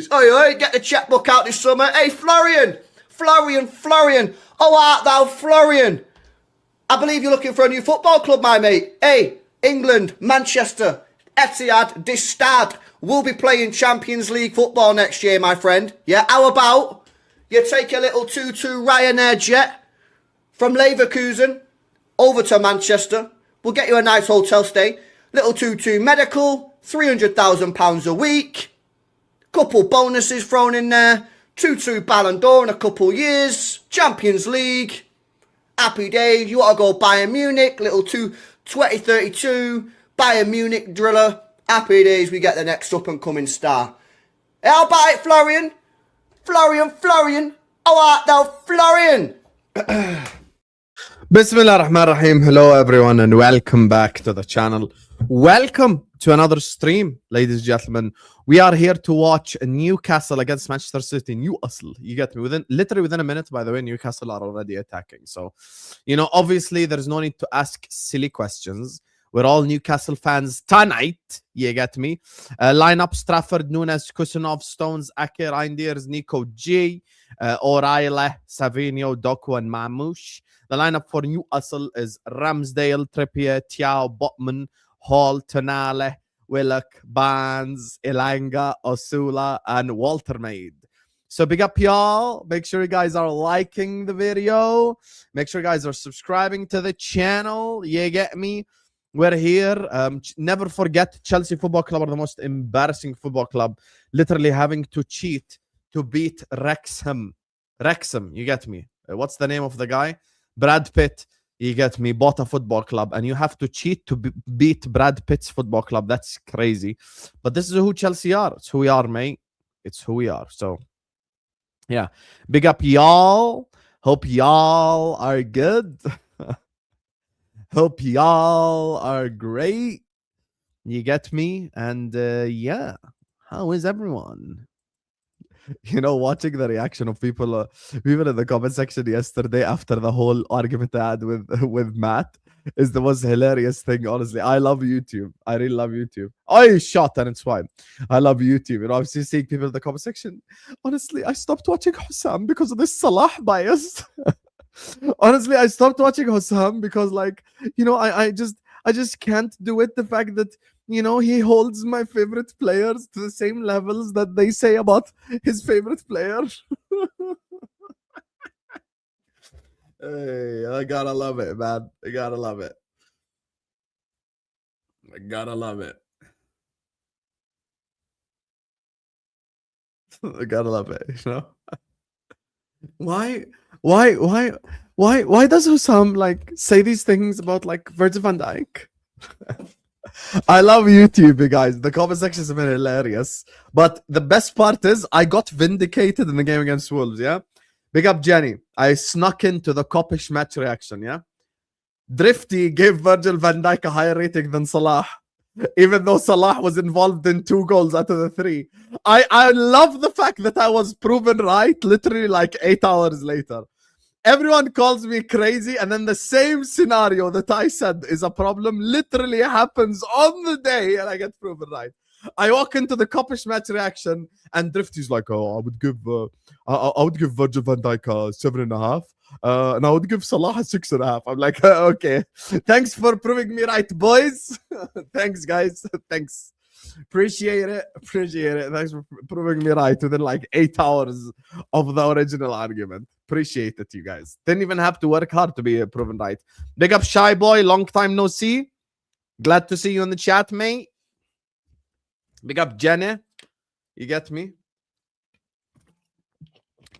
bonuses. Oi, get the checkbook out this summer. Hey, Florian. Oh, art thou Florian? I believe you're looking for a new football club, my mate. Hey, England, Manchester, Etihad, this Stad will be playing Champions League football next year, my friend. Yeah, how about you take a little 2-2 Ryanair jet from Leverkusen over to Manchester. We'll get you a nice hotel stay. Little 2-2 medical, £300,000 a week. Couple bonuses thrown in there. 2-2 Ballon d'Or in a couple years. Champions League. Happy days. You want to go Bayern Munich. Little 2032 Bayern Munich driller. Happy days. We get the next up and coming star. How about it, Florian? Florian. How art thou, Florian? Bismillah ar-Rahman ar-Rahim. Hello everyone and welcome back to the channel. Welcome to another stream, ladies and gentlemen. We are here to watch Newcastle against Manchester City. Newcastle, you get me? Literally within a minute, by the way, Newcastle are already attacking. So, obviously there's no need to ask silly questions. We're all Newcastle fans tonight. You get me? Lineup: Trafford, Nunes, Kusanov, Stones, Ake, Reinders, Nico G, O'Reilly, Savinho, Doku, and Mamouche. The lineup for Newcastle is Ramsdale, Trippier, Thiaw, Botman, Hall, Tonale, Willock, Barnes, Elanga, Osula, and Walter Maid. So big up y'all. Make sure you guys are liking the video. Make sure you guys are subscribing to the channel. You get me? We're here. Never forget, Chelsea Football Club are the most embarrassing football club. Literally having to cheat to beat Wrexham. You get me? What's the name of the guy? Brad Pitt. You get me? Bought a football club and you have to cheat to beat Brad Pitt's football club. That's crazy. But this is who Chelsea are. It's who we are, mate. It's who we are. So, yeah. Big up y'all. Hope y'all are good. Hope y'all are great. You get me? And yeah, how is everyone? Watching the reaction of people in the comment section yesterday after the whole argument I had with Matt is the most hilarious thing. Honestly, I love YouTube. I really love YouTube. I shot and it's fine. I love YouTube. I'm still seeing people in the comment section. Honestly, I stopped watching Hussam because of this Salah bias. Honestly, I stopped watching Hussam because, I just can't do it. The fact that he holds my favorite players to the same levels that they say about his favorite player. Hey, I gotta love it, man. I gotta love it. I gotta love it. Why does Hussam say these things about Virgil van Dijk? I love YouTube, guys. The comment section has been hilarious. But the best part is I got vindicated in the game against Wolves, yeah? Big up Jenny. I snuck into the Kopish match reaction, yeah? Drifty gave Virgil van Dijk a higher rating than Salah, even though Salah was involved in 2 goals out of the 3. I love the fact that I was proven right literally 8 hours later. Everyone calls me crazy, and then the same scenario that I said is a problem literally happens on the day, and I get proven right. I walk into the Kopish match reaction, and Drifty's like, "Oh, I would give Virgil van Dijk a 7.5, and I would give Salah a 6.5." I'm like, "Okay, thanks for proving me right, boys. Thanks, guys. Thanks." Appreciate it. Thanks for proving me right within 8 hours of the original argument. Appreciate it, you guys. Didn't even have to work hard to be proven right. Big up Shy Boy. Long time no see. Glad to see you in the chat, mate. Big up Jenny. You get me?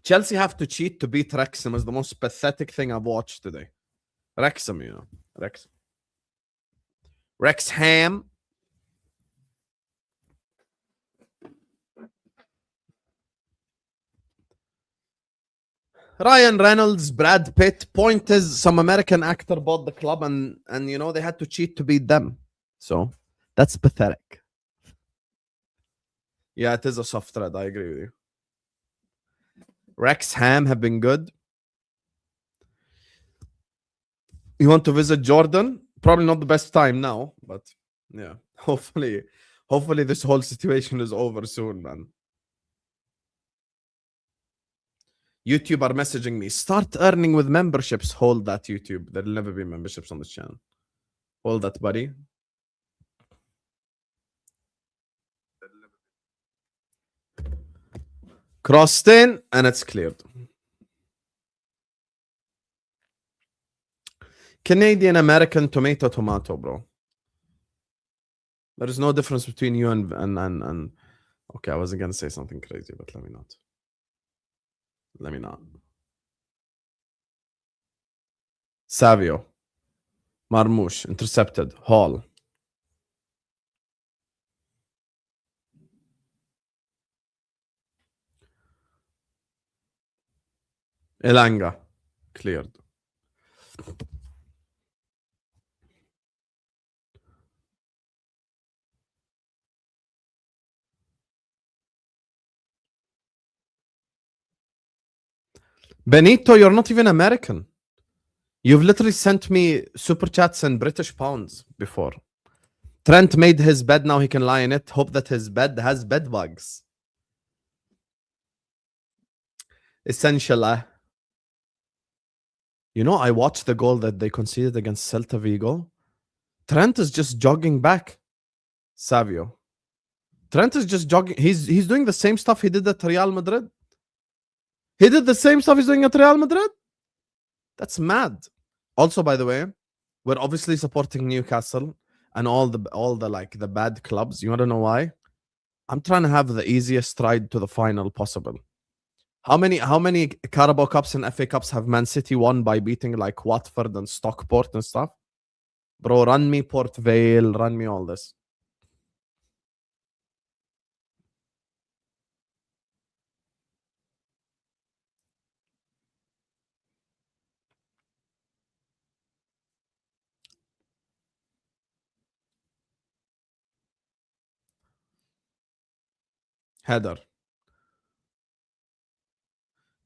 Chelsea have to cheat to beat Wrexham is the most pathetic thing I've watched today. Wrexham. Wrexham. Ryan Reynolds, Brad Pitt. Point is, some American actor bought the club and they had to cheat to beat them. So that's pathetic. Yeah, it is a soft thread. I agree with you. Wrexham have been good. You want to visit Jordan? Probably not the best time now, but yeah, hopefully this whole situation is over soon, man. YouTube are messaging me. Start earning with memberships. Hold that, YouTube. There'll never be memberships on this channel. Hold that, buddy. Crossed in and it's cleared. Canadian American tomato, bro. There is no difference between you and okay, I wasn't gonna say something crazy, but let me not. Let me not. Savio. Marmouche. Intercepted. Hall. Elanga. Cleared. Benito, you're not even American. You've literally sent me super chats in British pounds before. Trent made his bed, now he can lie in it. Hope that his bed has bed bugs. Essential. You know, I watched the goal that they conceded against Celta Vigo. Trent is just jogging back. Savio. Trent is just jogging. He's doing the same stuff he did at Real Madrid. He did the same stuff he's doing at Real Madrid. That's mad. Also, by the way, we're obviously supporting Newcastle and all the like the bad clubs. You want to know why? I'm trying to have the easiest ride to the final possible. How many Carabao Cups and FA Cups have Man City won by beating like Watford and Stockport and stuff? Bro, run me Port Vale, run me all this. Header.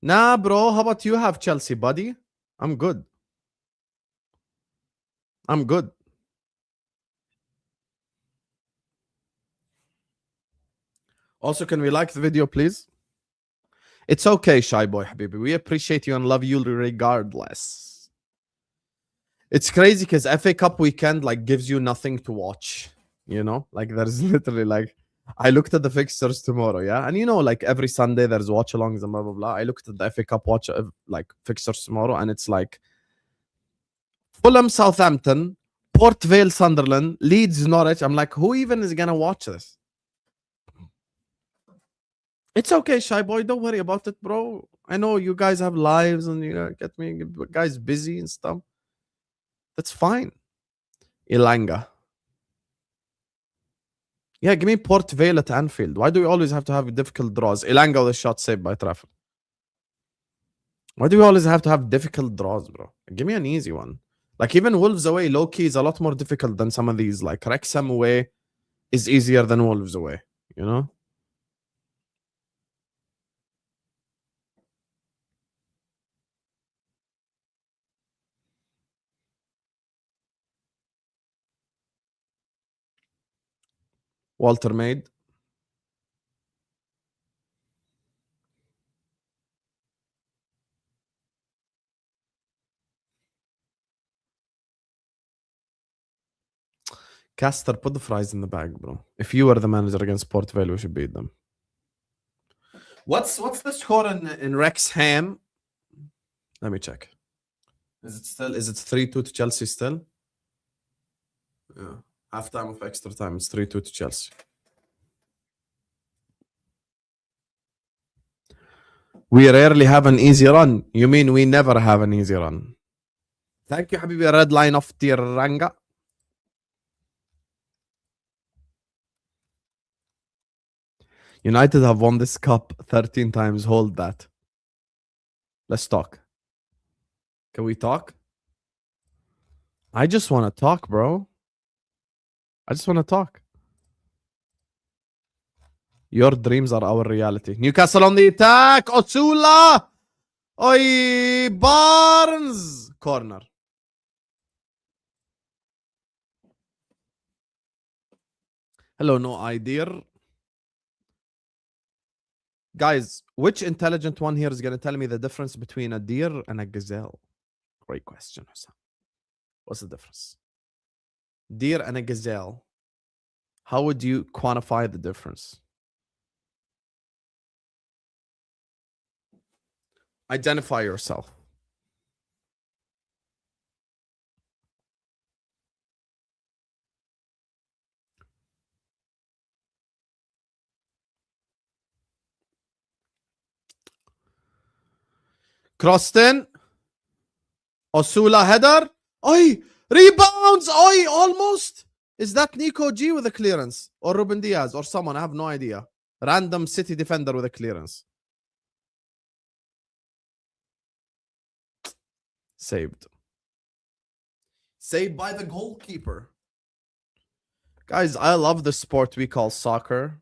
Nah, bro. How about you have Chelsea, buddy? I'm good. I'm good. Also, can we like the video, please? It's okay, shy boy, Habibi. We appreciate you and love you regardless. It's crazy because FA Cup weekend like gives you nothing to watch. You know, like there's literally like I looked at the fixtures tomorrow, yeah, and you know, like every Sunday there's watchalongs and blah blah blah. I looked at the FA Cup like fixtures tomorrow, and it's like Fulham, Southampton, Port Vale, Sunderland, Leeds, Norwich. I'm like, who even is gonna watch this? It's okay, shy boy. Don't worry about it, bro. I know you guys have lives and you know, get me guys busy and stuff. That's fine. Ilanga. Yeah, give me Port Vale at Anfield. Why do we always have to have difficult draws? Ilanga with a shot saved by Trafford. Why do we always have to have difficult draws, bro? Give me an easy one. Like even Wolves away, low key is a lot more difficult than some of these. Like Wrexham away is easier than Wolves away, you know? Walter Maid. Caster, put the fries in the bag, bro. If you were the manager against Port Vale, we should beat them. What's the score in Wrexham? Let me check. Is it 3-2 to Chelsea still? Yeah. Half time of extra time. It's 3-2 to Chelsea. We rarely have an easy run. You mean we never have an easy run? Thank you, Habibi. Red line of Tiranga. United have won this cup 13 times. Hold that. Let's talk. Can we talk? I just want to talk, bro. I just want to talk. Your dreams are our reality. Newcastle on the attack. Osula. Oi, Barnes. Corner. Hello, no idea. Guys, which intelligent one here is going to tell me the difference between a deer and a gazelle? Great question, Hussam. What's the difference? Deer and a gazelle. How would you quantify the difference? Identify yourself. Crossed in. Osula header. Oi! Rebounds! Oi! Almost! Is that Nico G with a clearance? Or Ruben Diaz? Or someone? I have no idea. Random City defender with a clearance. Saved. Saved by the goalkeeper. Guys, I love the sport we call soccer.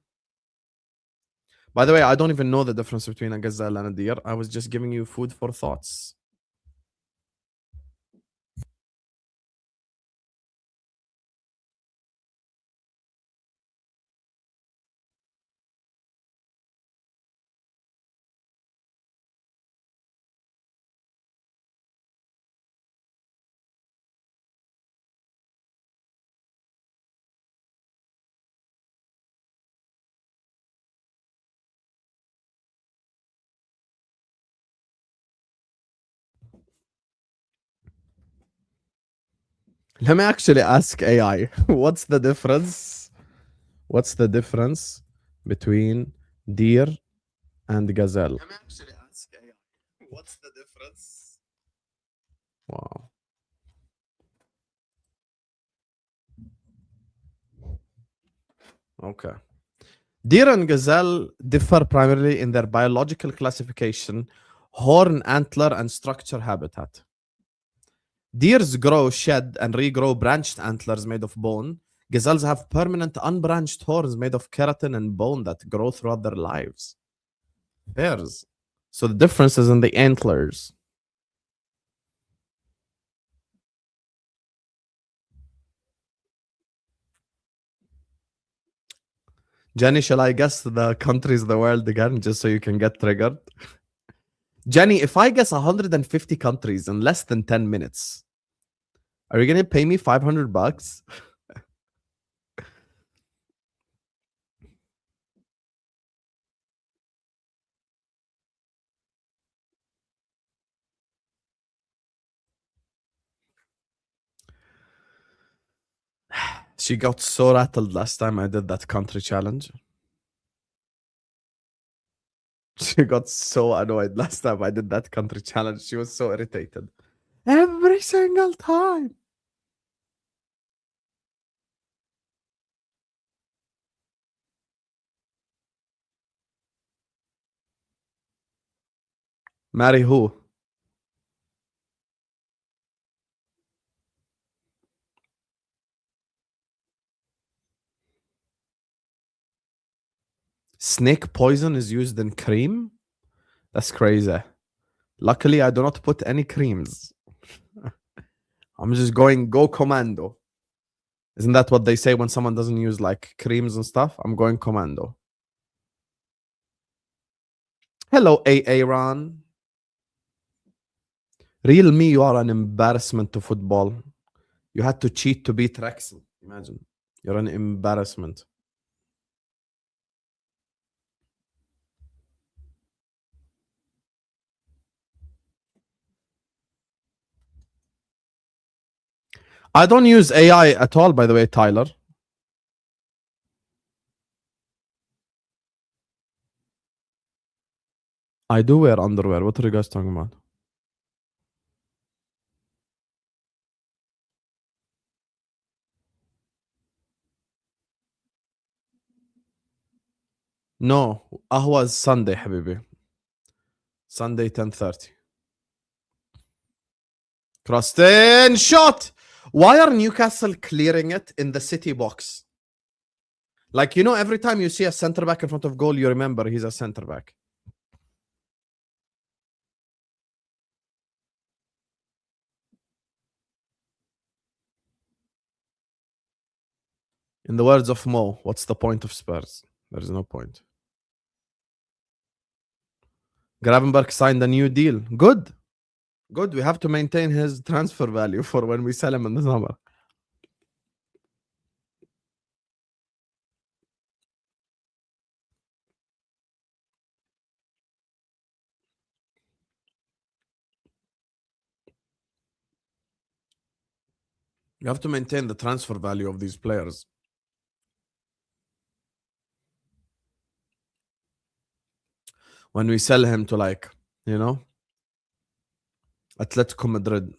By the way, I don't even know the difference between a gazelle and a deer. I was just giving you food for thoughts. Let me actually ask AI. What's the difference? What's the difference between deer and gazelle? Let me actually ask AI. What's the difference? Wow. Okay. Deer and gazelle differ primarily in their biological classification, horn, antler, and structure habitat. Deers grow, shed, and regrow branched antlers made of bone. Gazelles have permanent unbranched horns made of keratin and bone that grow throughout their lives. Bears. So the difference is in the antlers. Jenny, shall I guess the countries of the world again just so you can get triggered? Jenny, if I guess 150 countries in less than 10 minutes, are you going to pay me $500? She got so rattled last time I did that country challenge. She got so annoyed last time I did that country challenge. She was so irritated. Every single time. Marry who? Snake poison is used in cream? That's crazy. Luckily, I do not put any creams. I'm just going go commando. Isn't that what they say when someone doesn't use like creams and stuff? I'm going commando. Hello, Aaron. Real me, you are an embarrassment to football. You had to cheat to beat Wrexham. Imagine. You're an embarrassment. I don't use AI at all, by the way, Tyler. I do wear underwear. What are you guys talking about? No, was Sunday, حبيبي. Sunday 10:30. Crossed in, shot. Why are Newcastle clearing it in the city box? Like, you know, every time you see a center back in front of goal, you remember he's a center back. In the words of Mo, what's the point of Spurs? There is no point. Gravenberch signed a new deal. Good. Good. We have to maintain his transfer value for when we sell him in the summer. You have to maintain the transfer value of these players. When we sell him to, like, you know, Atletico Madrid.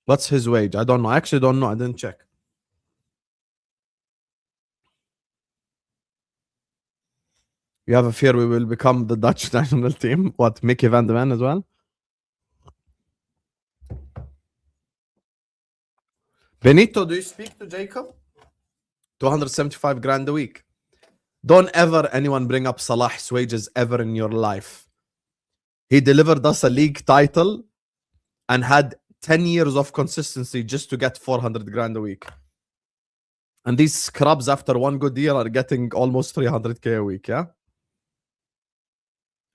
What's his wage? I don't know. I actually don't know. I didn't check. You have a fear we will become the Dutch national team? What, Mickey van de Ven as well? Benito, do you speak to Jacob? 275 grand a week. Don't ever anyone bring up Salah's wages ever in your life. He delivered us a league title and had 10 years of consistency just to get 400 grand a week. And these scrubs after one good year are getting almost 300k a week, yeah?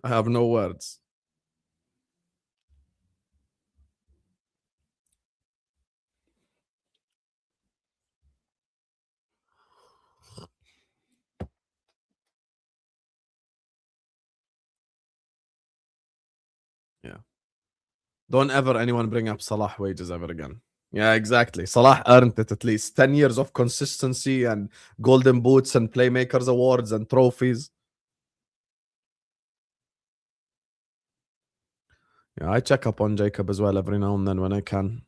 I have no words. Yeah. Don't ever anyone bring up Salah wages ever again. Yeah, exactly. Salah earned it at least 10 years of consistency and golden boots and playmakers awards and trophies. Yeah, I check up on Jacob as well every now and then when I can.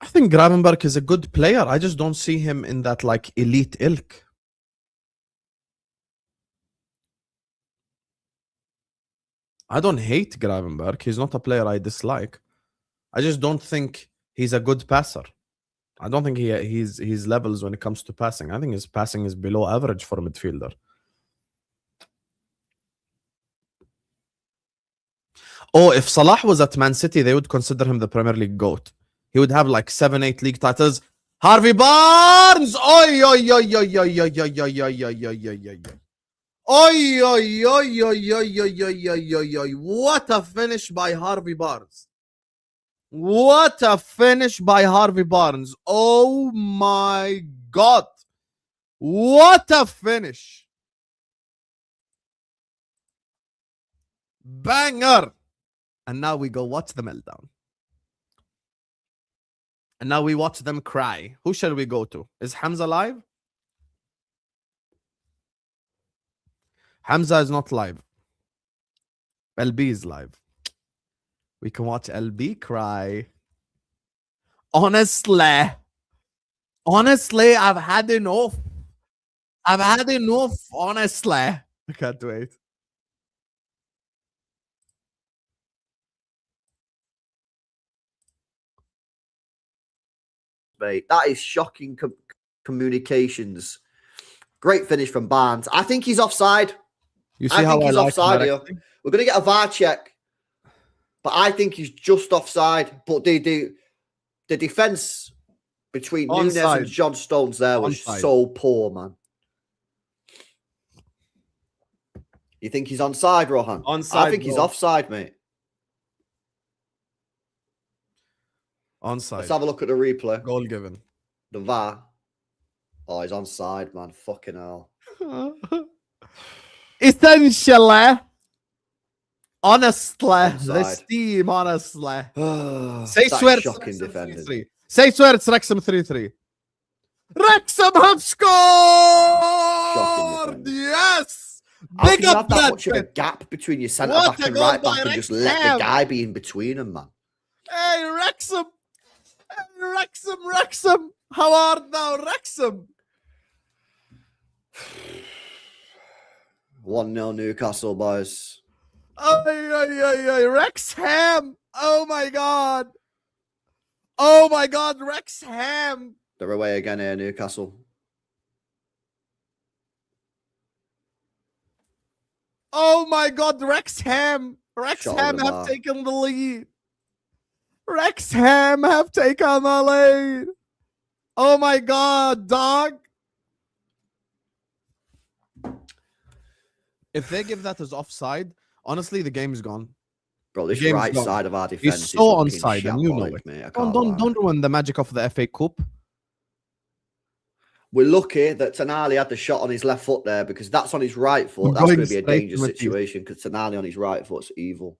I think Gravenberch is a good player. I just don't see him in that, like, elite ilk. I don't hate Gravenberch. He's not a player I dislike. I just don't think he's a good passer. I don't think he's levels when it comes to passing. I think his passing is below average for a midfielder. Oh, if Salah was at Man City, they would consider him the Premier League GOAT. He would have like 7-8 league titles. Harvey Barnes! Oi, oi, oi, oi, oi, oi, oi, oi, oi, oi, oi, oi, oi. Oi, oi, oi, oi, oi, oi, oi, oi, oi, oi. What a finish by Harvey Barnes. What a finish by Harvey Barnes. Oh my God. What a finish. Banger. And now we go watch the meltdown. And now we watch them cry. Who shall we go to? Is Hamza live? Hamza is not live. LB is live. We can watch LB cry. Honestly, I've had enough. Honestly. I can't wait. Mate, that is shocking communications. Great finish from Barnes. I think he's offside. You see how I like offside here. We're going to get a VAR check. But I think he's just offside. But the defence between Nunes and John Stones there was so poor, man. You think he's onside, Rohan? Onside, I think he's offside, mate. Onside. Let's have a look at the replay. Goal given. The VAR. Oh, he's onside, man. Fucking hell. Essentially. Honestly. Onside. This team, honestly. Say swear shocking defending. Say swear it's Wrexham 3-3. Wrexham have scored! Yes! Big up have that much of a gap between your centre back and right back and just let the guy be in between them, man. Hey, Wrexham! Hey, Wrexham! How art thou, Wrexham? 1-0 Newcastle, boys. Wrexham! Oh my God! Oh my God, Wrexham! They're away again here, Newcastle. Oh my God, Wrexham! Wrexham have taken the lead. Wrexham have taken the lead. Oh my god, dog. If they give that as offside, honestly, the game's gone. Bro, this Game's right gone. side of our defence He's is so looking onside, and you know shambolic, it. mate. I Don't, can't lie. don't ruin the magic of the FA Cup. We're lucky that Tonali had the shot on his left foot there, because that's on his right foot. That's going to be a dangerous situation, because Tonali on his right foot's evil.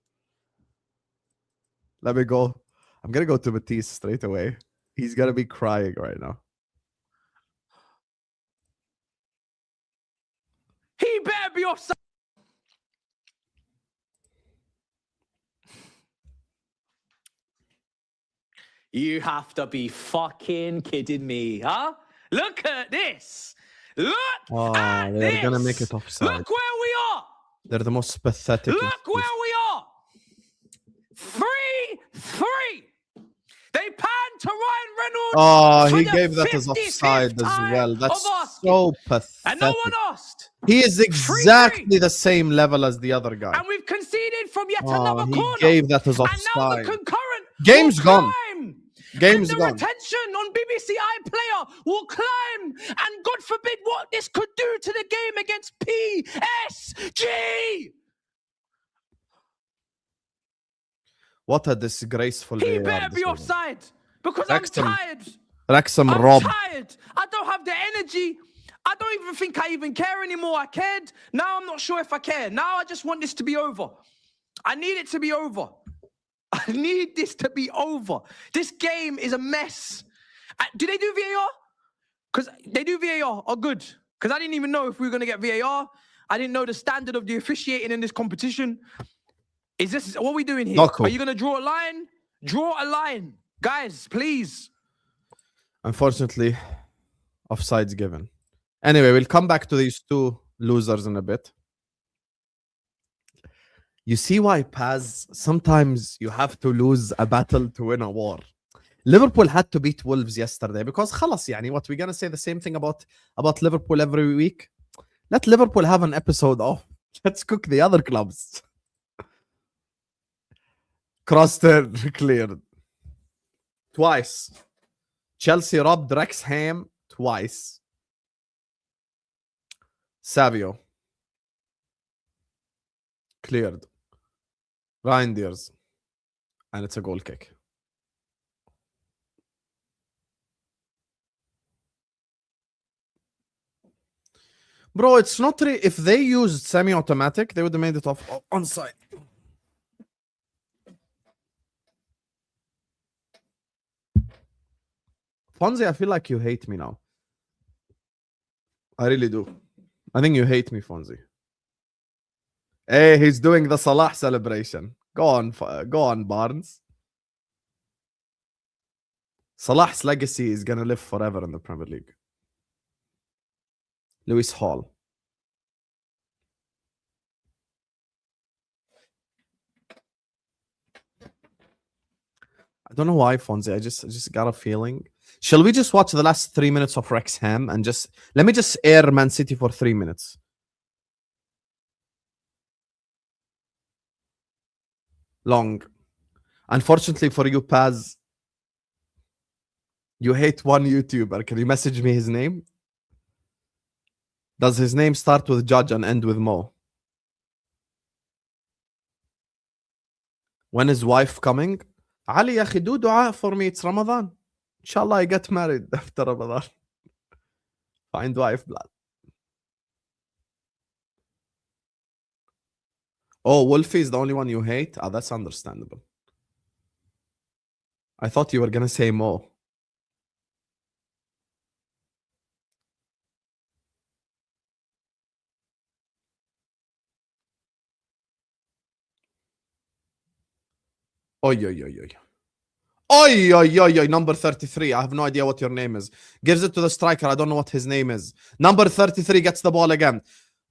Let me go. I'm going to go to Matisse straight away. He's going to be crying right now. He better be offside. You have to be fucking kidding me, huh? Look at this. Look at this. They're going to make it offside. Look where we are. They're the most pathetic. Look where we are. 3-3. They panned to Ryan Reynolds. Oh, for he the gave that as offside as time well. of That's asking. so pathetic. And no one asked. He is exactly the same level as the other guy. And we've conceded from yet another He corner. gave that as And now offside. the concurrent Game's will gone. climb. Game's and the gone. retention on BBC iPlayer will climb. And God forbid what this could do to the game against PSG. What a disgraceful He VAR better be decision. offside. Because Wrexham. I'm tired. Wrexham I'm robbed. tired. I don't have the energy. I don't even think I even care anymore. I cared. Now I'm not sure if I care. Now I just want this to be over. I need it to be over. I need this to be over. This game is a mess. Do they do VAR? Because they do VAR. Oh, good. Because I didn't even know if we were going to get VAR. I didn't know the standard of the officiating in this competition. Is this what are we doing here? Not cool. Are you going to draw a line? Draw a line. Guys, please. Unfortunately, offside's given. Anyway, we'll come back to these two losers in a bit. You see why, Paz, sometimes you have to lose a battle to win a war. Liverpool had to beat Wolves yesterday because خلاص يعني what, we're going to say the same thing about Liverpool every week? Let Liverpool have an episode off. Let's cook the other clubs. Cross turn cleared. Twice. Chelsea robbed Wrexham twice. Savio. Cleared. Reinders. And it's a goal kick. Bro, it's not really... If they used semi-automatic, they would have made it off onside. Fonzie, I feel like you hate me now. I really do. I think you hate me, Fonzie. Hey, he's doing the Salah celebration. Go on, Barnes. Salah's legacy is going to live forever in the Premier League. Lewis Hall. I don't know why, Fonzie. I just got a feeling. Shall we just watch the last 3 minutes of Wrexham and just... Let me just air Man City for 3 minutes. Long. Unfortunately for you, Paz, you hate one YouTuber. Can you message me his name? Does his name start with Judge and end with Mo? When is wife coming? Ali, ya akhi, do dua for me. It's Ramadan. Inshallah, I get married after Ramadan. Find wife, blood. Oh, Wolfie is the only one you hate? Ah, that's understandable. I thought you were going to say Mo. Oi, oi, oi, oi. Oi, oi, oi, oi, number 33. I have no idea what your name is. Gives it to the striker. I don't know what his name is. Number 33 gets the ball again.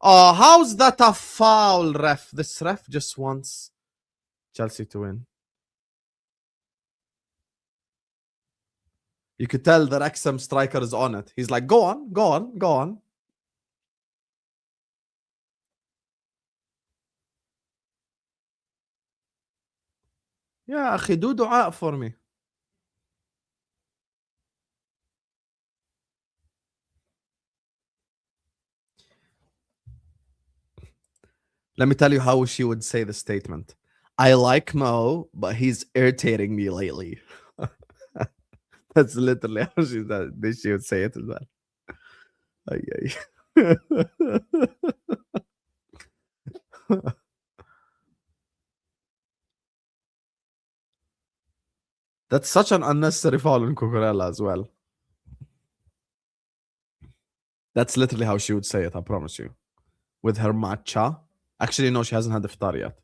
Oh, how's that a foul, ref? This ref just wants Chelsea to win. You could tell the Wrexham striker is on it. He's like, go on, go on, go on. يا أخي do دعاء for me. Let me tell you how she would say the statement. I like Mo, but he's irritating me lately. That's literally how she would say it as well. Ay, ay. That's such an unnecessary foul in Cucurella as well. That's literally how she would say it, I promise you. With her matcha. Actually, no, she hasn't had iftar yet.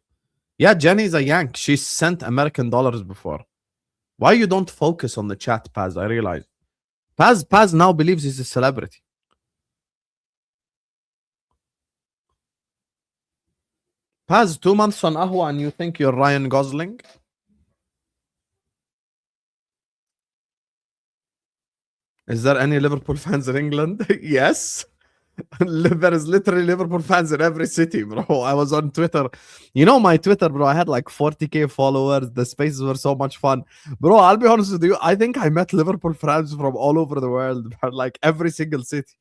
Yeah, Jenny's a Yank. She sent American dollars before. Why you don't focus on the chat, Paz? I realize. Paz now believes he's a celebrity. Paz, 2 months on Ahwa and you think you're Ryan Gosling? Is there any Liverpool fans in England? Yes. There is literally Liverpool fans in every city, bro. I was on Twitter. You know my Twitter, bro. I had like 40k followers. The spaces were so much fun. Bro, I'll be honest with you. I think I met Liverpool fans from all over the world, like every single city.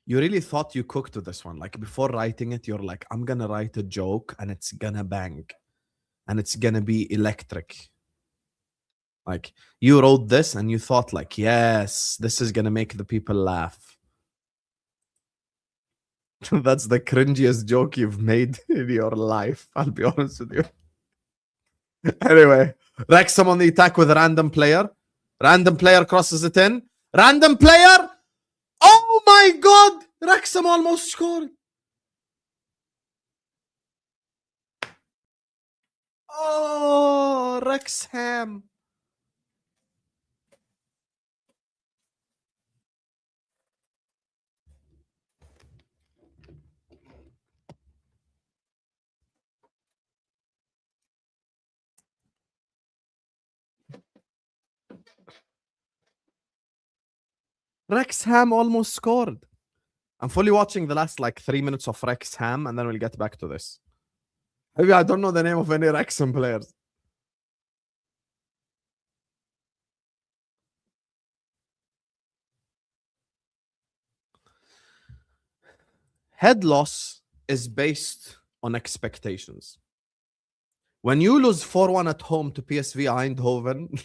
You really thought you cooked to this one. Like before writing it, you're like, I'm gonna write a joke and it's gonna bang. And it's gonna be electric. Like you wrote this and you thought like, yes, this is gonna make the people laugh. That's the cringiest joke you've made in your life. I'll be honest with you. Anyway, Wrexham on the attack with a random player. Random player crosses it in. Random player. Oh my God. Wrexham almost scored. Oh, Wrexham. Wrexham almost scored. I'm fully watching the last like 3 minutes of Wrexham and then we'll get back to this. Maybe I don't know the name of any Wrexham players. Head loss is based on expectations. When you lose 4-1 at home to PSV Eindhoven,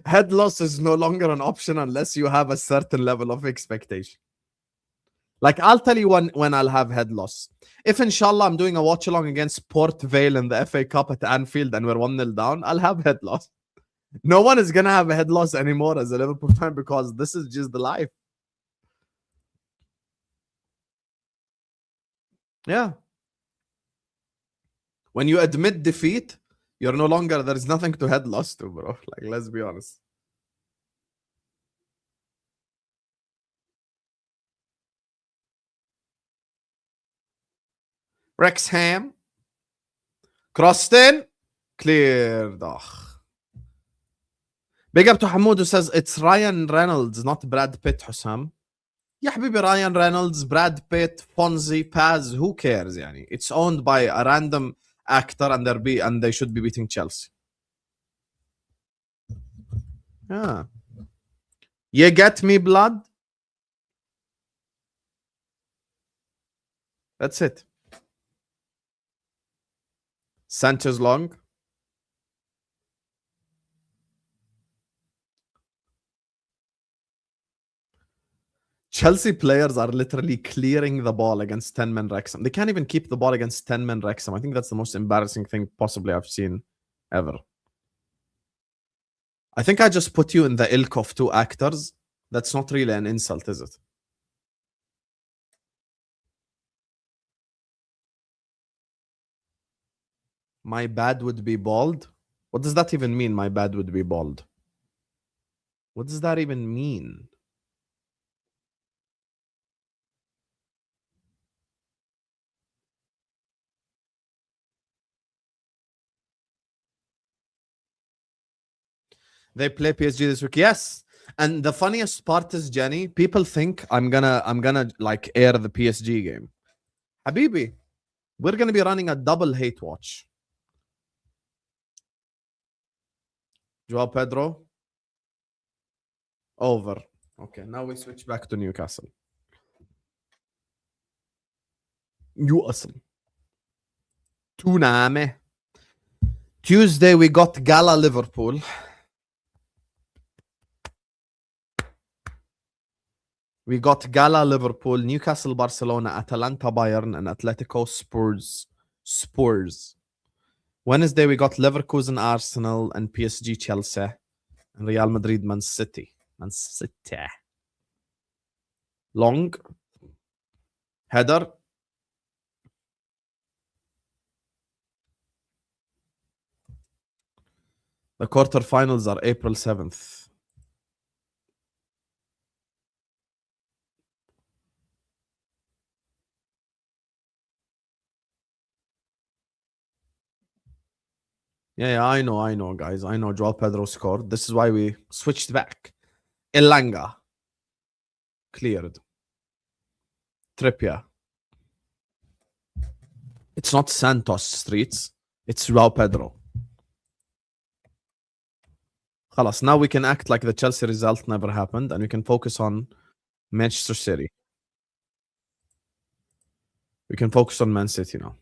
head loss is no longer an option unless you have a certain level of expectation. Like, I'll tell you when I'll have head loss. If, inshallah, I'm doing a watch-along against Port Vale in the FA Cup at Anfield and we're 1-0 down, I'll have head loss. No one is going to have a head loss anymore as a Liverpool fan because this is just the life. Yeah. When you admit defeat, you're no longer, there's nothing to head loss to, bro. Like, let's be honest. Wrexham. Crossed in. Cleared. Oh. Big up to Hamoud who says, it's Ryan Reynolds, not Brad Pitt, Hussam. يا حبيبي Ryan Reynolds, Brad Pitt, Fonzie, Paz, who cares يعني? It's owned by a random actor and they should be beating Chelsea. Yeah. You get me, blood? That's it. Sanchez long. Chelsea players are literally clearing the ball against 10-man Wrexham. They can't even keep the ball against 10-man Wrexham. I think that's the most embarrassing thing possibly I've seen ever. I think I just put you in the ilk of two actors. That's not really an insult, is it? My bad would be bald? What does that even mean, my bad would be bald? What does that even mean? They play PSG this week. Yes. And the funniest part is, Jenny, people think I'm gonna like air the PSG game. Habibi, we're gonna be running a double hate watch. Joao Pedro. Over. Okay, now we switch back to Newcastle. Newcastle. Tuname. Tuesday we got Gala Liverpool. We got Gala Liverpool, Newcastle Barcelona, Atalanta Bayern, and Atletico Spurs. Wednesday we got Leverkusen Arsenal and PSG Chelsea and Real Madrid Man City. Long. Header. The quarterfinals are April 7th. Yeah, I know, guys. I know Joao Pedro scored. This is why we switched back. Elanga. Cleared. Trippier. It's not Santos Streets. It's Joao Pedro. Khalas, now we can act like the Chelsea result never happened and we can focus on Manchester City. We can focus on Man City now.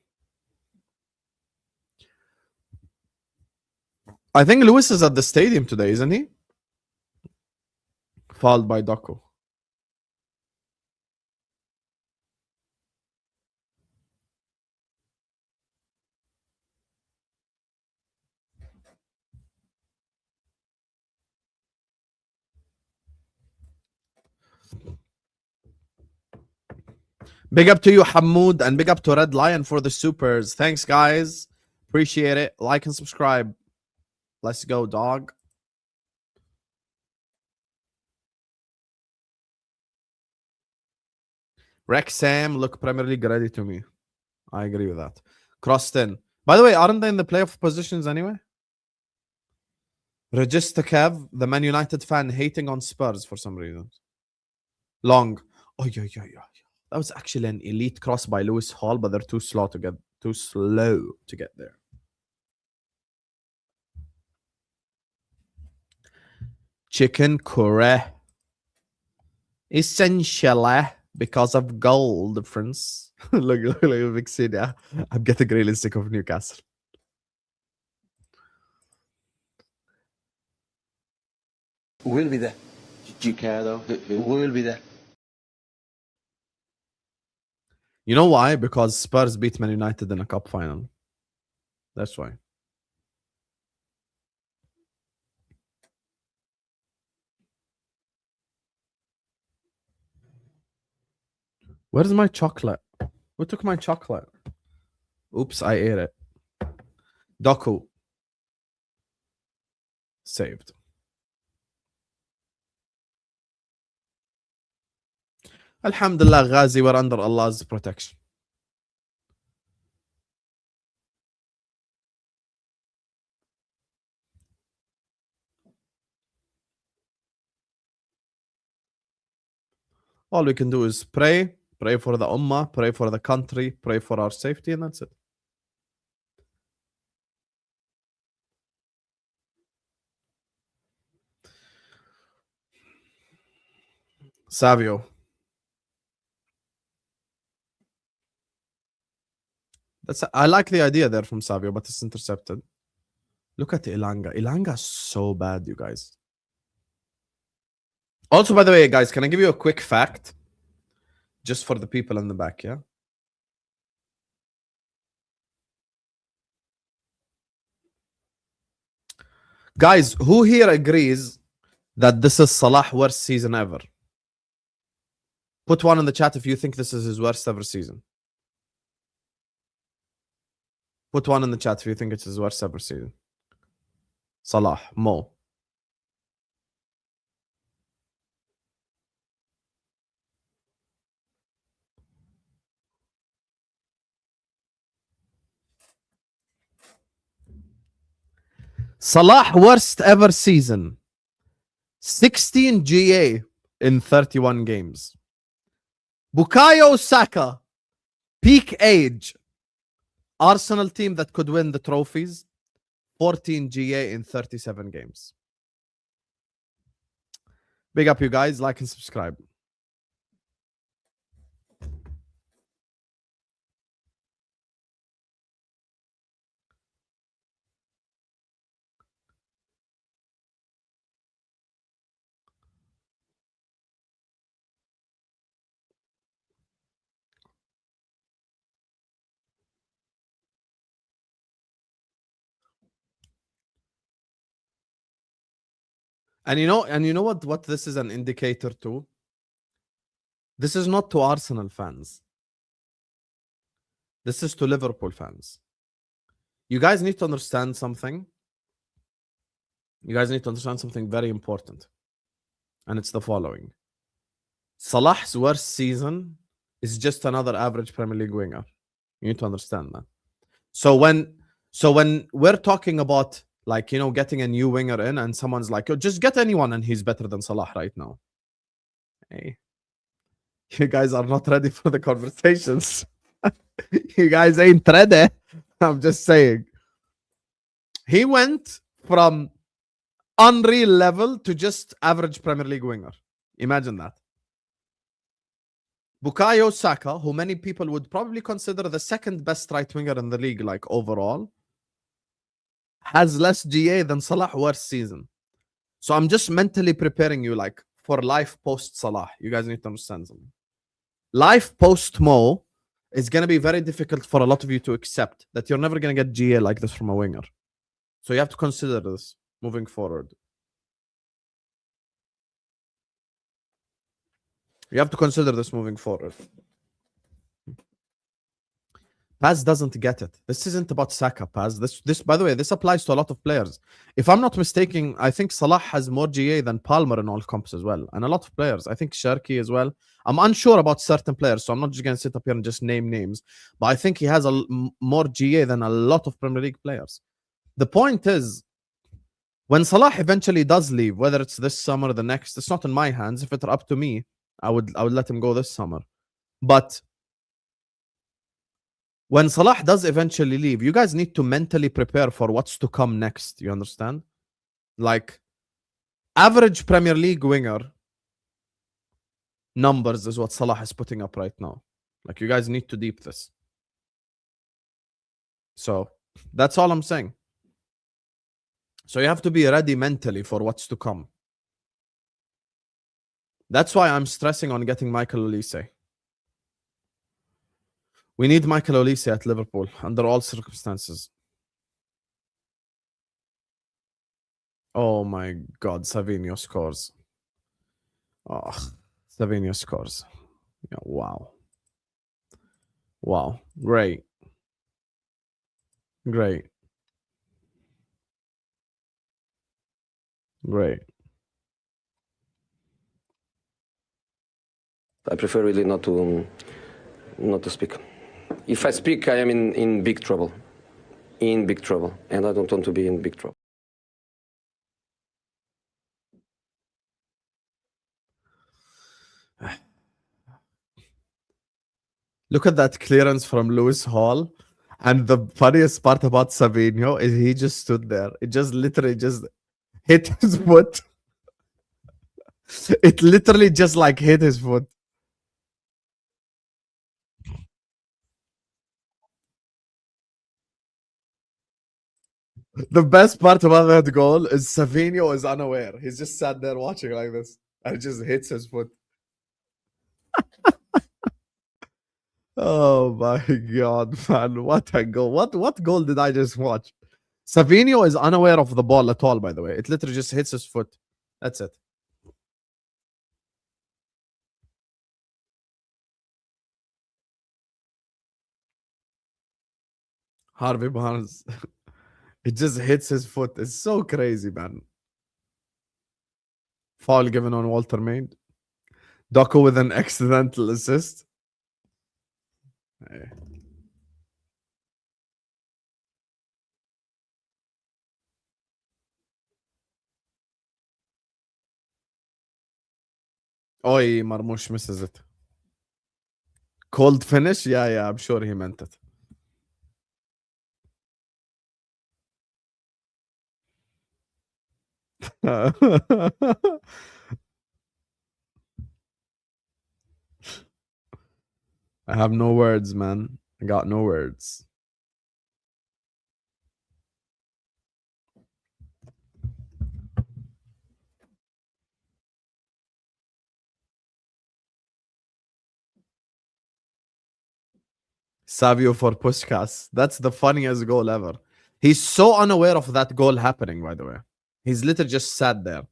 I think Lewis is at the stadium today, isn't he? Fouled by Doku. Big up to you, Hamoud, and big up to Red Lion for the supers. Thanks, guys. Appreciate it. Like and subscribe. Let's go, dog. Wrexham look Premier League ready to me. I agree with that. Crossed in. By the way, aren't they in the playoff positions anyway? Register Kev, the Man United fan, hating on Spurs for some reason. Long. Oh, yeah. That was actually an elite cross by Lewis Hall, but they're too slow to get there. Chicken curry. Essentially because of goal difference. look, Big City. I'm getting really sick of Newcastle. We'll be there. Do you care though? Who? We'll be there. You know why? Because Spurs beat Man United in a cup final. That's why. Where's my chocolate? Who took my chocolate? Oops, I ate it. Doku. Saved. Alhamdulillah, Ghazi, we're under Allah's protection. All we can do is pray for the ummah, pray for the country, pray for our safety, and that's it. Savio. I like the idea there from Savio, but it's intercepted. Look at Ilanga. Ilanga's so bad, you guys. Also, by the way, guys, can I give you a quick fact? Just for the people in the back, yeah? Guys, who here agrees that this is Salah's worst season ever? Put one in the chat if you think this is his worst ever season. Put one in the chat if you think it's his worst ever season. Salah, Mo. Salah worst ever season. 16 GA in 31 games. Bukayo Saka, peak age. Arsenal team that could win the trophies. 14 GA in 37 games. Big up you guys. Like and subscribe. And you know what this is an indicator to? This is not to Arsenal fans. This is to Liverpool fans. You guys need to understand something. You guys need to understand something very important. And it's the following. Salah's worst season is just another average Premier League winger. You need to understand that. So when we're talking about, like, you know, getting a new winger in and someone's like, oh, just get anyone and he's better than Salah right now. Hey, you guys are not ready for the conversations. You guys ain't ready. I'm just saying. He went from unreal level to just average Premier League winger. Imagine that. Bukayo Saka, who many people would probably consider the second best right winger in the league, like overall, has less GA than Salah worst season. So I'm just mentally preparing you, like, for life post Salah. You guys need to understand something. Life post Mo is going to be very difficult for a lot of you to accept that you're never going to get GA like this from a winger. So you have to consider this moving forward. You have to consider this moving forward. Paz doesn't get it. This isn't about Saka, Paz. This, by the way, this applies to a lot of players. If I'm not mistaken, I think Salah has more GA than Palmer in all comps as well. And a lot of players. I think Sharky as well. I'm unsure about certain players, so I'm not just going to sit up here and just name names. But I think he has more GA than a lot of Premier League players. The point is, when Salah eventually does leave, whether it's this summer or the next, it's not in my hands. If it were up to me, I would let him go this summer. But when Salah does eventually leave, you guys need to mentally prepare for what's to come next. You understand? Like, average Premier League winger numbers is what Salah is putting up right now. Like, you guys need to deep this. So that's all I'm saying. So you have to be ready mentally for what's to come. That's why I'm stressing on getting Michael Olise. We need Michael Olise at Liverpool under all circumstances. Oh my God, Savinho scores. Oh, Savinho scores. Yeah, wow. Wow. Great. Great. Great. I prefer really not to speak. If I speak, I am in big trouble. In big trouble. And I don't want to be in big trouble. Look at that clearance from Lewis Hall. And the funniest part about Savinho is he just stood there. It just literally just hit his foot. It literally just like hit his foot. The best part about that goal is Savinho is unaware. He's just sat there watching like this. And it just hits his foot. Oh my God, man. What a goal. What goal did I just watch? Savinho is unaware of the ball at all, by the way. It literally just hits his foot. That's it. Harvey Barnes. It just hits his foot. It's so crazy, man. Foul given on Walter Maid. Doku with an accidental assist. Hey. Oi, Marmoush misses it. Cold finish? Yeah, I'm sure he meant it. I have no words, man. I got no words. Savio for Puskas. That's the funniest goal ever. He's so unaware of that goal happening, by the way. He's literally just sat there.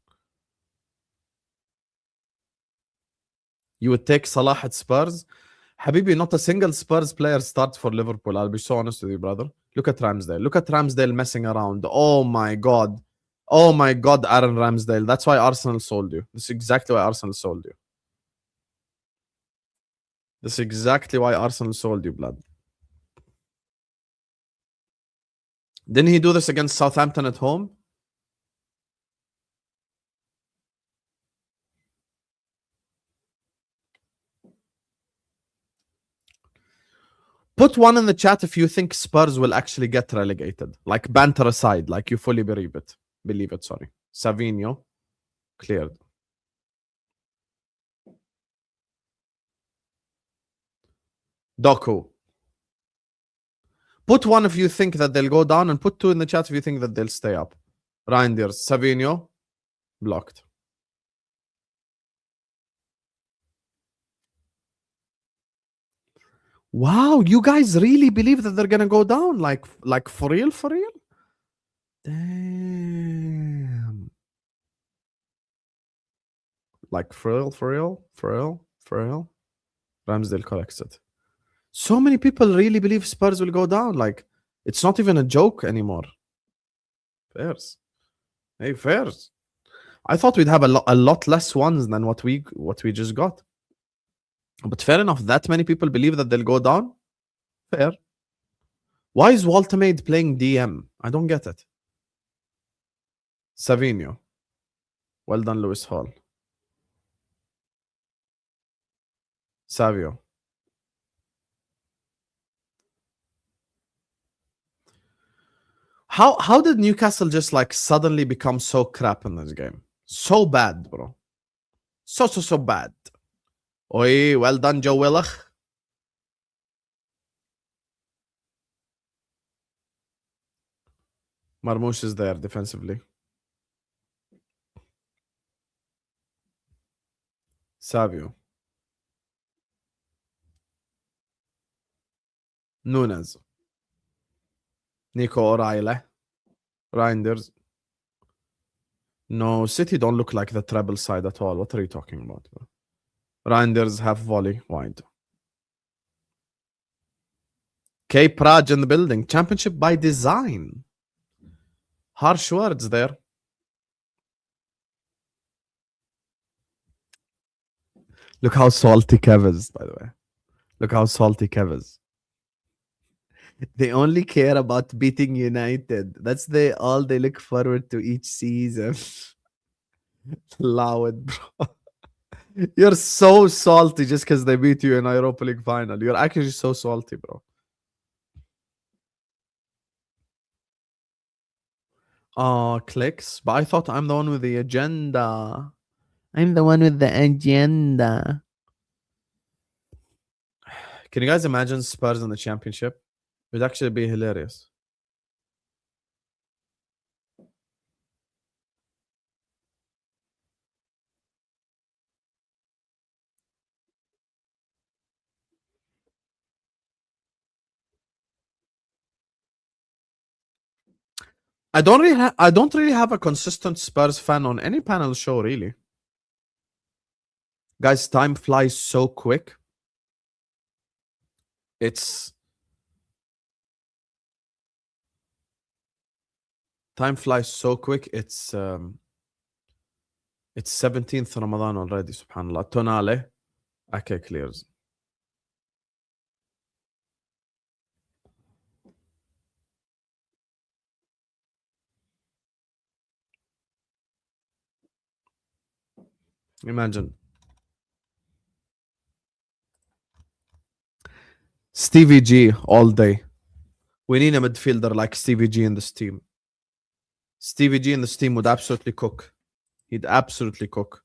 You would take Salah at Spurs? Habibi, not a single Spurs player starts for Liverpool. I'll be so honest with you, brother. Look at Ramsdale. Look at Ramsdale messing around. Oh my God. Oh my God, Aaron Ramsdale. That's why Arsenal sold you. This is exactly why Arsenal sold you. This is exactly why Arsenal sold you, blood. Didn't he do this against Southampton at home? Put one in the chat if you think Spurs will actually get relegated. Like banter aside, like you fully believe it. Believe it, sorry. Savinho, cleared. Doku. Put one if you think that they'll go down, and put two in the chat if you think that they'll stay up. Reinders, Savinho, blocked. Wow, you guys really believe that they're gonna go down? Like for real, for real? Damn. Like for real, for real, for real, for real. Ramsdale collects it. So many people really believe Spurs will go down. Like, it's not even a joke anymore. Fairs. Hey, fairs. I thought we'd have a lot less ones than what we just got. But fair enough. That many people believe that they'll go down. Fair. Why is Walter Maid playing DM? I don't get it. Savinho. Well done, Lewis Hall. Savio. How did Newcastle just like suddenly become so crap in this game? So bad, bro. So bad. Oi, well done, Joe Willoch. Marmoush is there defensively. Savio. Nunes. Nico O'Reilly. Reinders. No, City don't look like the treble side at all. What are you talking about, bro? Reinders half volley wide. K Praj in the building. Championship by design. Harsh words there. Look how salty Kev is, by the way. Look how salty Kev is. They only care about beating United. That's all they look forward to each season. Allow it, bro. You're so salty just because they beat you in Europa League final. You're actually so salty, bro. Oh, clicks. But I thought I'm the one with the agenda. I'm the one with the agenda. Can you guys imagine Spurs in the championship? It would actually be hilarious. I don't really have a consistent Spurs fan on any panel show, really. Guys, time flies so quick. Time flies so quick. It's 17th Ramadan already, subhanallah. Tonale. Okay, clears. Imagine. Stevie G all day. We need a midfielder like Stevie G in this team. Stevie G in this team would absolutely cook. He'd absolutely cook.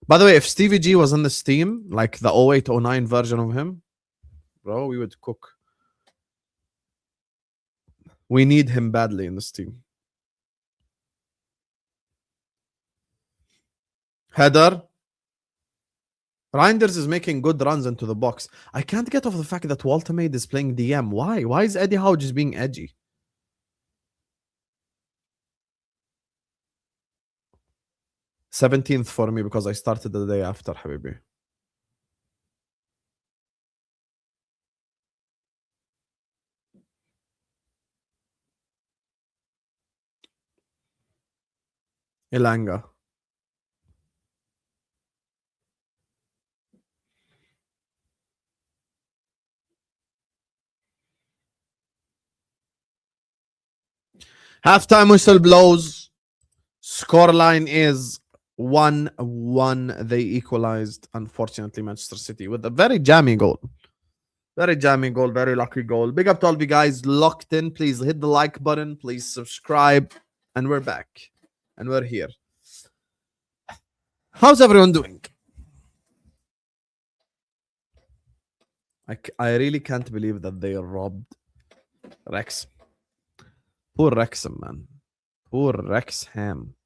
By the way, if Stevie G was in this team, like the 0809 version of him, bro, we would cook. We need him badly in this team. Header. Reinders is making good runs into the box. I can't get off the fact that Walter Maid is playing DM. Why? Why is Eddie Howe just being edgy? "17th for me because I started the day after, Habibi." Ilanga. Halftime whistle blows. Scoreline is 1-1. They equalized, unfortunately, Manchester City with a very jammy goal. Very jammy goal, very lucky goal. Big up to all of you guys locked in. Please hit the like button. Please subscribe. And we're back. And we're here. How's everyone doing? I really can't believe that they robbed Rex. Poor Wrexham, man. Poor Wrexham.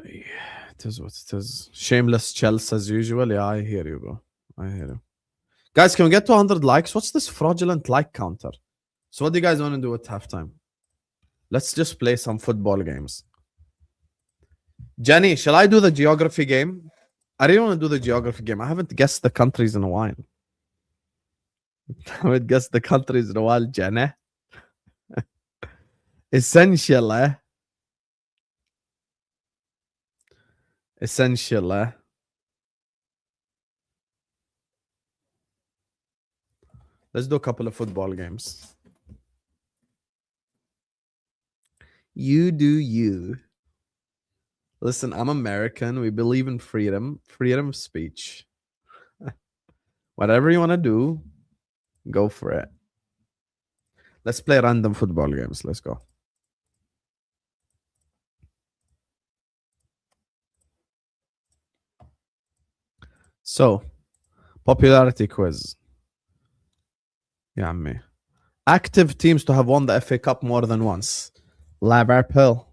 It is what it is. Shameless Chelsea as usual. Yeah, I hear you, bro. I hear you. Guys, can we get to 100 likes? What's this fraudulent like counter? So what do you guys want to do at halftime? Let's just play some football games. Jenny, shall I do the geography game? I really want to do the geography game. I haven't guessed the countries in a while. I haven't guessed the countries in a while, Jenny. Essential, eh? Essential, eh? Let's do a couple of football games. You do you. Listen, I'm American. We believe in freedom. Freedom of speech. Whatever you want to do, go for it. Let's play random football games. Let's go. So, popularity quiz. Yeah, me. Active teams to have won the FA Cup more than once. Liverpool,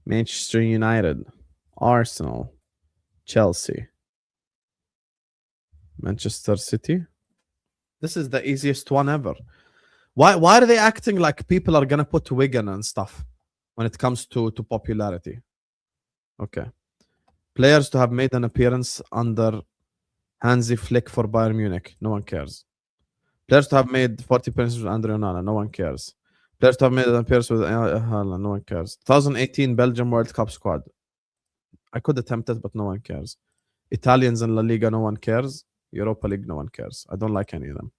Manchester United, Arsenal, Chelsea, Manchester City. This is the easiest one ever. Why are they acting like people are gonna put Wigan and stuff when it comes to popularity? Okay. Players to have made an appearance under Hansi Flick for Bayern Munich. No one cares. Players to have made 40 appearances with Andre Onana. No one cares. Players to have made an appearance with Haaland. No one cares. 2018 Belgium World Cup squad. I could attempt it, but no one cares. Italians in La Liga. No one cares. Europa League. No one cares. I don't like any of them.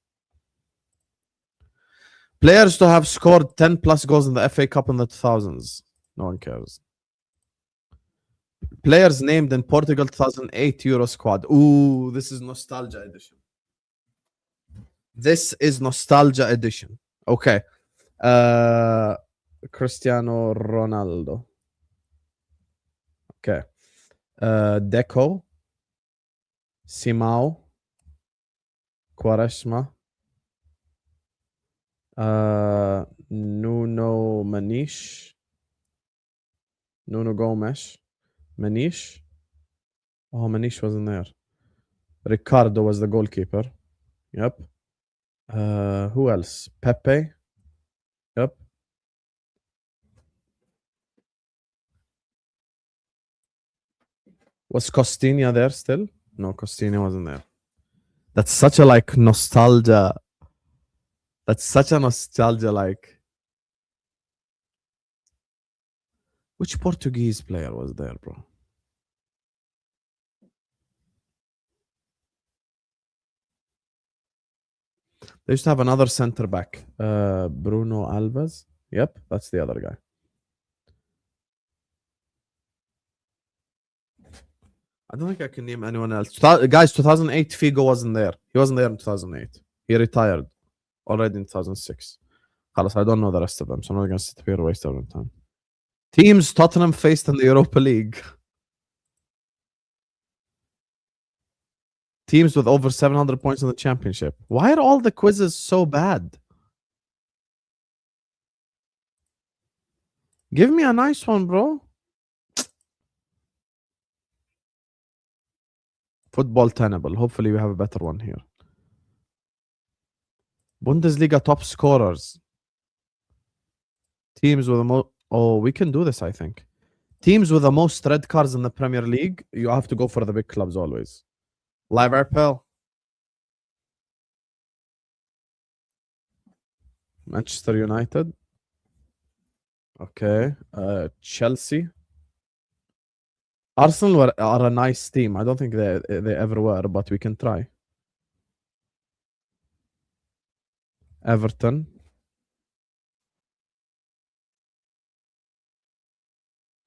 Players to have scored 10 plus goals in the FA Cup in the 2000s. No one cares. Players named in Portugal 2008 Euro squad. Ooh, this is nostalgia edition. This is nostalgia edition. Okay. Cristiano Ronaldo. Okay. Deco. Simao. Quaresma. Nuno Manish. Nuno Gomes. Manish. Oh, Manish wasn't there. Ricardo was the goalkeeper. Yep. Who else? Pepe. Yep. Was Costinha there still? No, Costinha wasn't there. That's such a like nostalgia. That's such a nostalgia like. Which Portuguese player was there, bro? They used to have another center back, Bruno Alves. Yep, that's the other guy. I don't think I can name anyone else. Guys, 2008 Figo wasn't there. He wasn't there in 2008. He retired already in 2006. Khalas, I don't know the rest of them, so I'm not going to sit here and waste our time. Teams Tottenham faced in the Europa League. Teams with over 700 points in the championship. Why are all the quizzes so bad? Give me a nice one, bro. Football tenable. Hopefully we have a better one here. Bundesliga top scorers. Teams with the most... Oh, we can do this, I think. Teams with the most red cards in the Premier League. You have to go for the big clubs always. Liverpool. Manchester United. Okay. Chelsea. Arsenal are a nice team. I don't think they ever were, but we can try. Everton.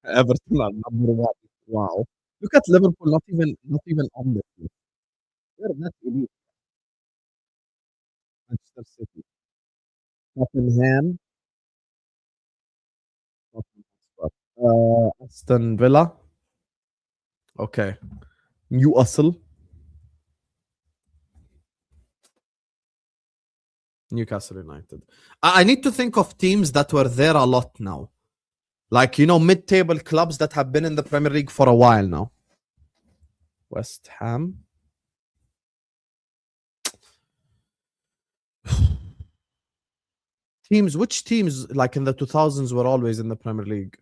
Everton are number one. Wow. Look at Liverpool, not even on this list. They're that elite. Manchester City. Tottenham. Aston Villa. Okay. Newcastle. Newcastle United. I need to think of teams that were there a lot now. Like, you know, mid-table clubs that have been in the Premier League for a while now. West Ham. Which teams, like in the 2000s, were always in the Premier League?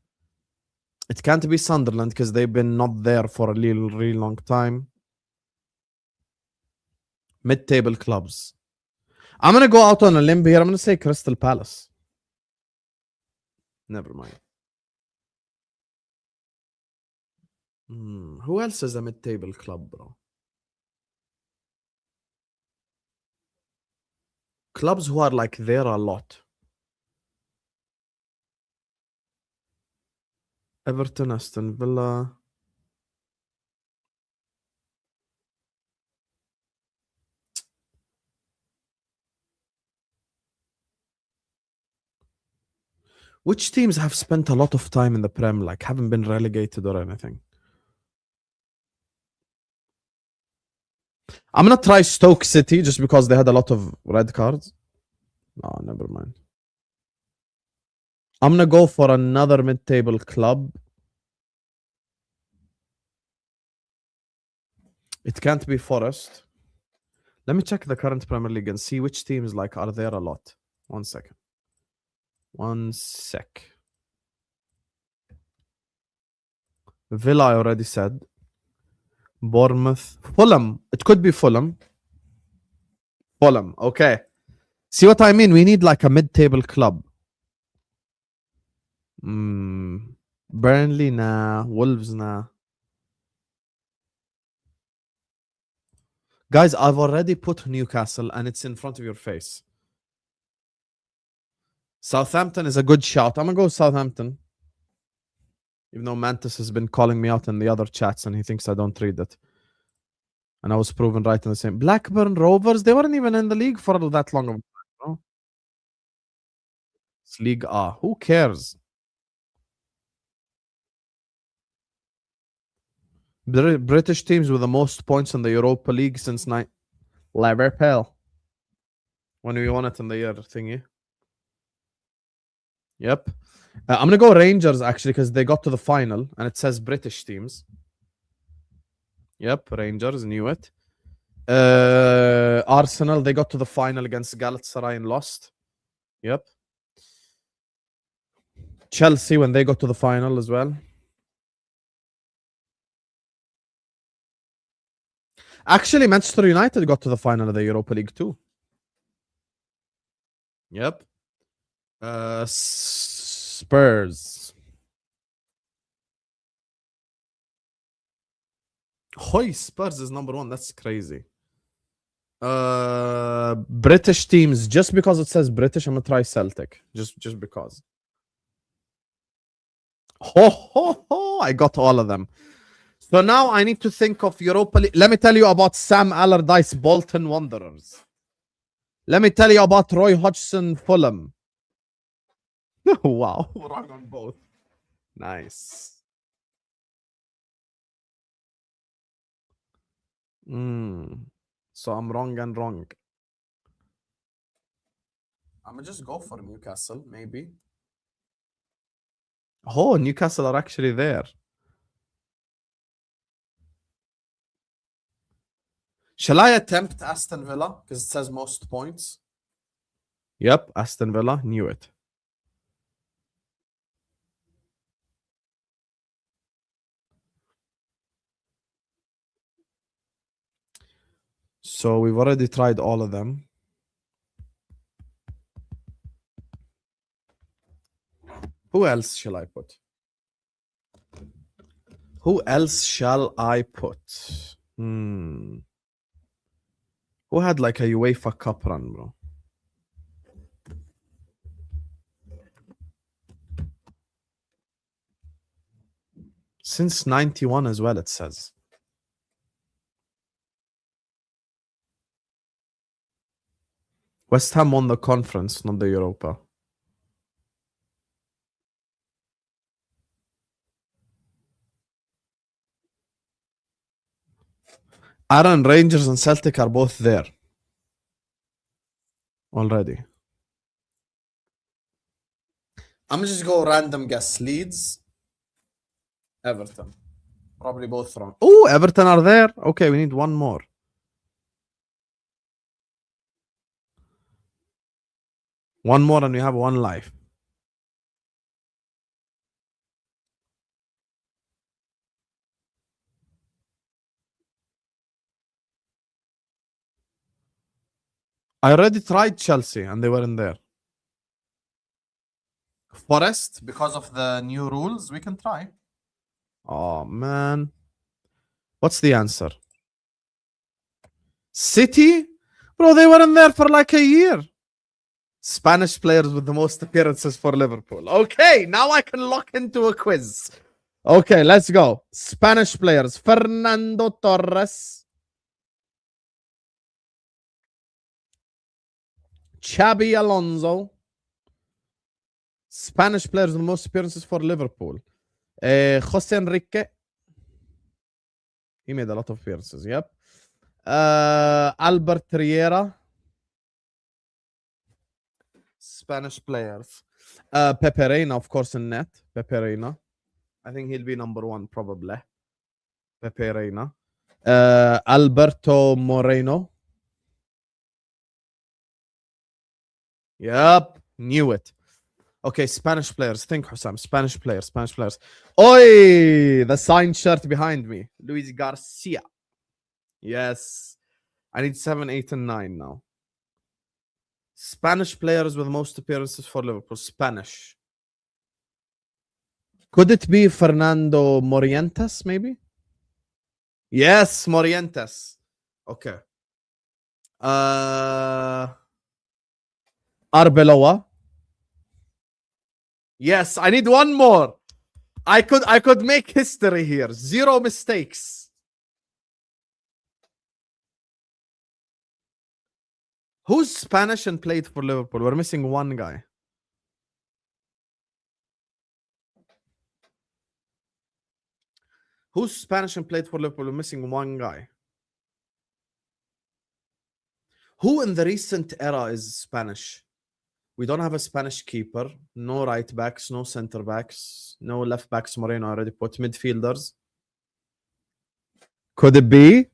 It can't be Sunderland because they've been not there for a real long time. Mid-table clubs. I'm going to go out on a limb here. I'm going to say Crystal Palace. Never mind. Who else is a mid-table club, bro? Clubs who are like there a lot. Everton, Aston Villa. Which teams have spent a lot of time in the Prem, like haven't been relegated or anything? I'm going to try Stoke City just because they had a lot of red cards. No, never mind. I'm going to go for another mid-table club. It can't be Forest. Let me check the current Premier League and see which teams like are there a lot. 1 second. 1 sec. Villa, I already said. Bournemouth. Fulham. It could be Fulham. Fulham. Okay. See what I mean? We need like a mid-table club. Burnley, nah. Wolves, nah. Guys, I've already put Newcastle and it's in front of your face. Southampton is a good shout. I'm going to go Southampton. Even though Mantis has been calling me out in the other chats and he thinks I don't read it. And I was proven right in the same. Blackburn Rovers, they weren't even in the league for that long of a time, bro. It's League A. Who cares? British teams with the most points in the Europa League since Liverpool. When we won it in the year thingy. Yep. I'm going to go Rangers, actually, because they got to the final, and it says British teams. Yep, Rangers, knew it. Arsenal, they got to the final against Galatasaray and lost. Yep. Chelsea, when they got to the final as well. Actually, Manchester United got to the final of the Europa League too. Yep. Spurs. Hoy, Spurs is number one. That's crazy. British teams. Just because it says British, I'm gonna try Celtic. Just because. Ho ho ho! I got all of them. So now I need to think of Europa League. Let me tell you about Sam Allardyce, Bolton Wanderers. Let me tell you about Roy Hodgson, Fulham. Wow, wrong on both. Nice. So I'm wrong and wrong. I'm gonna just go for Newcastle, maybe. Oh, Newcastle are actually there. Shall I attempt Aston Villa? Because it says most points. Yep, Aston Villa, knew it. So we've already tried all of them. Who else shall I put? Who else shall I put? Who had like a UEFA Cup run, bro? Since 91 as well, it says. West Ham won the conference, not the Europa. Aaron, Rangers and Celtic are both there already. I'm gonna just go random guess. Leeds, Everton. Probably both wrong. Oh, Everton are there. Okay, we need one more. One more and we have one life. I already tried Chelsea and they weren't there. Forest, because of the new rules, we can try. Oh, man. What's the answer? City? Bro, they weren't there for like a year. Spanish players with the most appearances for Liverpool. Okay, now I can lock into a quiz. Okay, let's go. Spanish players. Fernando Torres. Xabi Alonso. Spanish players with the most appearances for Liverpool. Jose Enrique. He made a lot of appearances, yep. Albert Riera. Spanish players. Pepe Reina, of course, in net. Pepe Reina. I think he'll be number one, probably. Pepe Reina. Alberto Moreno. Yep, knew it. Okay, Spanish players. Think, Hussam. Spanish players. Oi! The signed shirt behind me. Luis Garcia. Yes. I need 7, 8, and 9 now. Spanish players with most appearances for Liverpool. Spanish. Could it be Fernando Morientes, maybe? Yes, Morientes. Okay. Arbeloa. Yes, I need one more. I could make history here. 0 mistakes. Who's Spanish and played for Liverpool? We're missing one guy. Who's Spanish and played for Liverpool? We're missing one guy. Who in the recent era is Spanish? We don't have a Spanish keeper. No right backs, no center backs, no left backs. Moreno already put midfielders. Could it be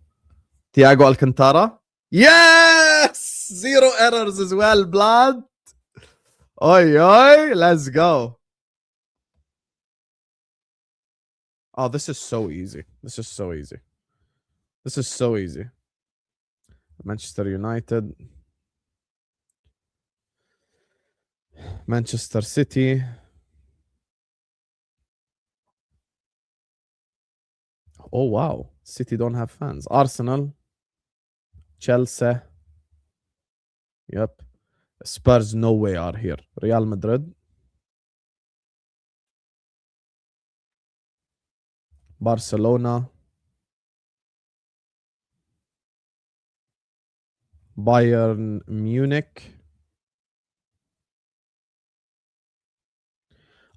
Thiago Alcantara? Yes! 0 errors as well, blood. Oi, oi, let's go. Oh, this is so easy. This is so easy. This is so easy. Manchester United. Manchester City. Oh, wow. City don't have fans. Arsenal. Chelsea. Yep. Spurs no way are here. Real Madrid. Barcelona. Bayern Munich.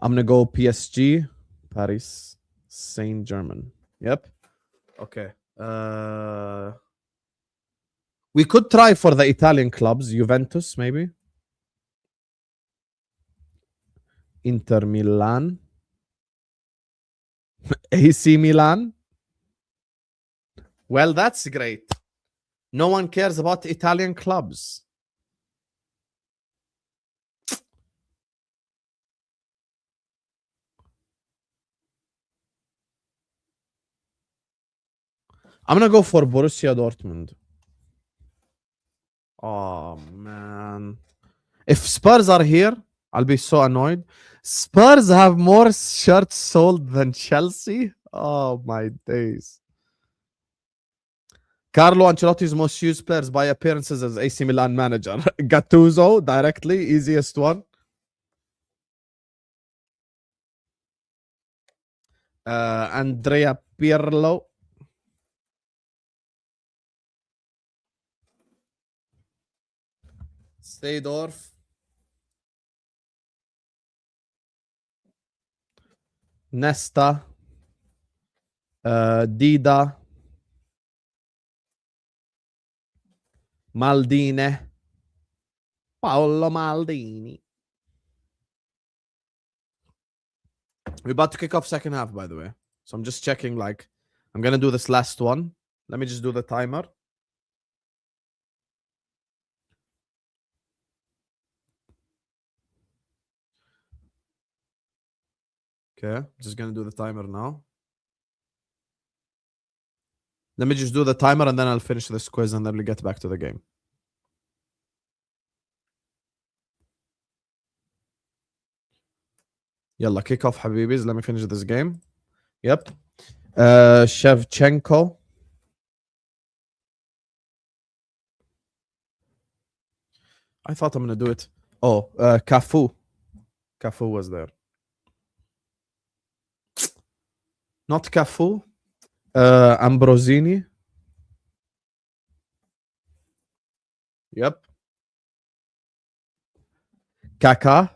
I'm gonna go PSG, Paris, Saint Germain. Yep. Okay. We could try for the Italian clubs, Juventus, maybe. Inter Milan. AC Milan. Well, that's great. No one cares about Italian clubs. I'm gonna go for Borussia Dortmund. Oh man. If Spurs are here, I'll be so annoyed. Spurs have more shirts sold than Chelsea. Oh my days. Carlo Ancelotti's most used players by appearances as AC Milan manager. Gattuso directly, easiest one. Andrea Pirlo. Seedorf. Nesta. Dida. Maldini. Paolo Maldini. We're about to kick off second half, by the way. So I'm just checking, like, I'm going to do this last one. Let me just do the timer. Okay, just going to do the timer now. Let me just do the timer and then I'll finish this quiz and then we'll get back to the game. Yalla, kick off, Habibis. Let me finish this game. Yep. Shevchenko. I thought I'm going to do it. Oh, Cafu. Cafu was there. Not Cafu. Ambrosini. Yep. Kaká.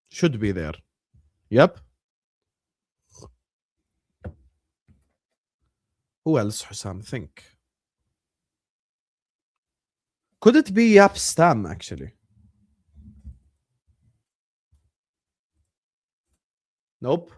Should be there. Yep. Who else, Hussam? Think. Could it be Yap Stam, actually? Nope.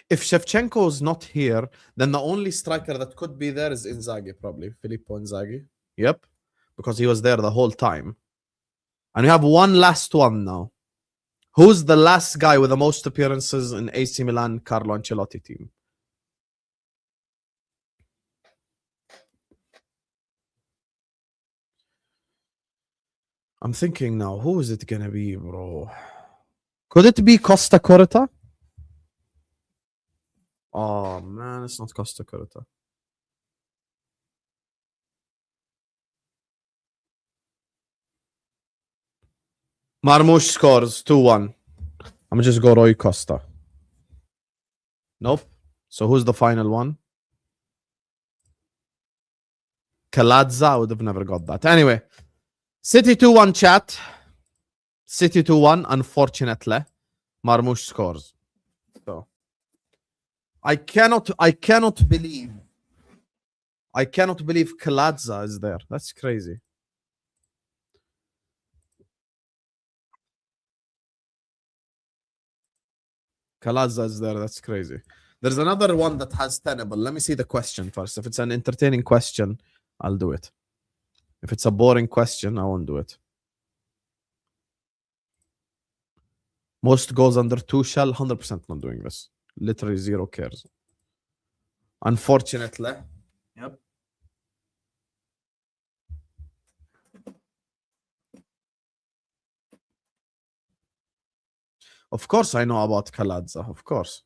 If Shevchenko is not here, then the only striker that could be there is Inzaghi, probably. Filippo Inzaghi. Yep. Because he was there the whole time. And we have one last one now. Who's the last guy with the most appearances in AC Milan Carlo Ancelotti team? I'm thinking now, who is it gonna be, bro? Could it be Costa Curta? Oh man, it's not Costa Curta. Marmoush scores 2-1. I'm gonna just go Roy Costa. Nope. So who's the final one? Kaladza. I would have never got that. Anyway, City 2-1 chat. City 2-1, unfortunately. Marmoush scores. So I cannot believe I cannot believe Kaladza is there. That's crazy. Kaladza is there. That's crazy. There's another one that has tenable. Let me see the question first. If it's an entertaining question, I'll do it. If it's a boring question, I won't do it. Most goals under 2 shell, 100% not doing this. Literally zero cares. Unfortunately. Yep. Of course I know about Kaladza. Of course.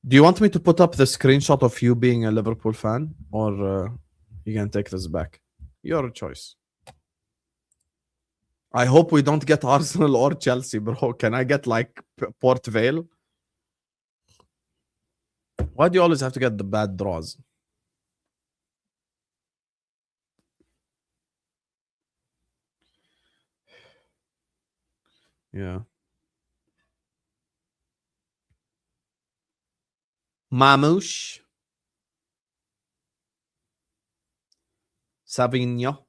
Do you want me to put up the screenshot of you being a Liverpool fan? Or you can take this back? Your choice. I hope we don't get Arsenal or Chelsea, bro. Can I get like Port Vale? Why do you always have to get the bad draws? Yeah. Mamouche. Savinho.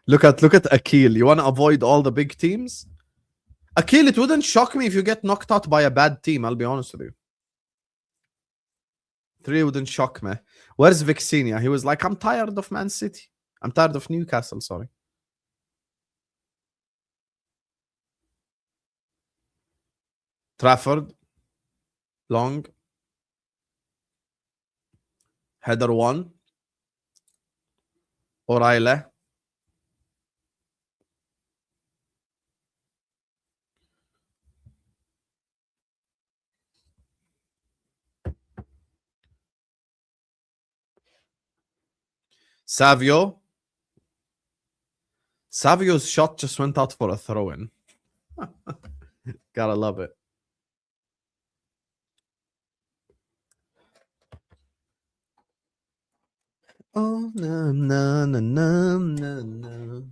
Look at Akil. You want to avoid all the big teams? Akil, it wouldn't shock me if you get knocked out by a bad team. I'll be honest with you. 3 wouldn't shock me. Where's Vixinia? He was like, I'm tired of Man City. I'm tired of Newcastle, sorry. Trafford. Long. Header 1. O'Reilly. Savio. Savio's shot just went out for a throw-in. Gotta love it. Oh no no no no no no.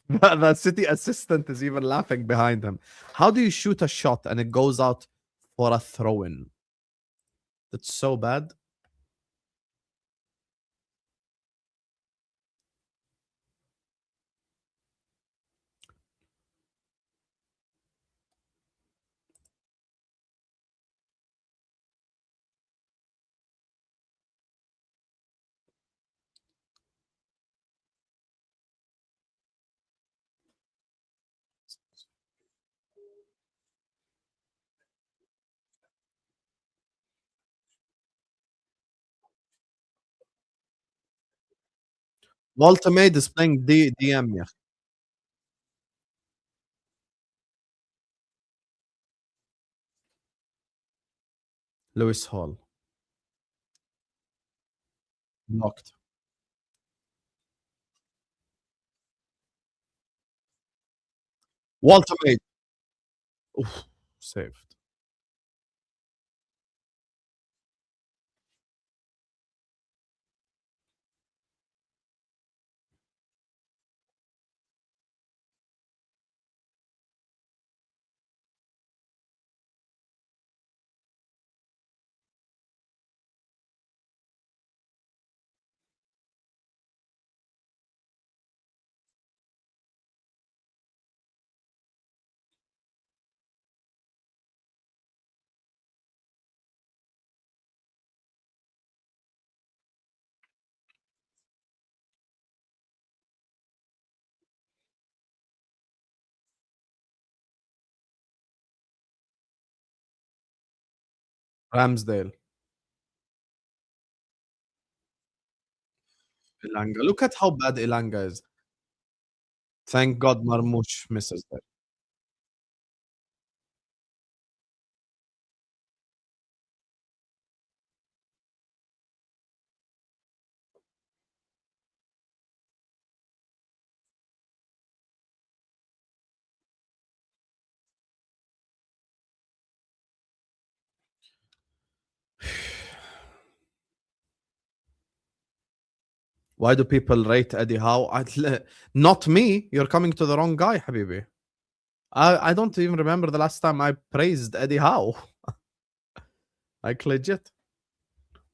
The City assistant is even laughing behind him. How do you shoot a shot and it goes out for a throw-in? That's so bad. Walter Maid is playing DM. Yeah. Lewis Hall. Blocked. Walter Maid. Oof, saved. Ramsdale. Ilanga. Look at how bad Ilanga is. Thank God Marmoush misses that. Why do people rate Eddie Howe? Not me. You're coming to the wrong guy, Habibi. I don't even remember the last time I praised Eddie Howe. Like legit.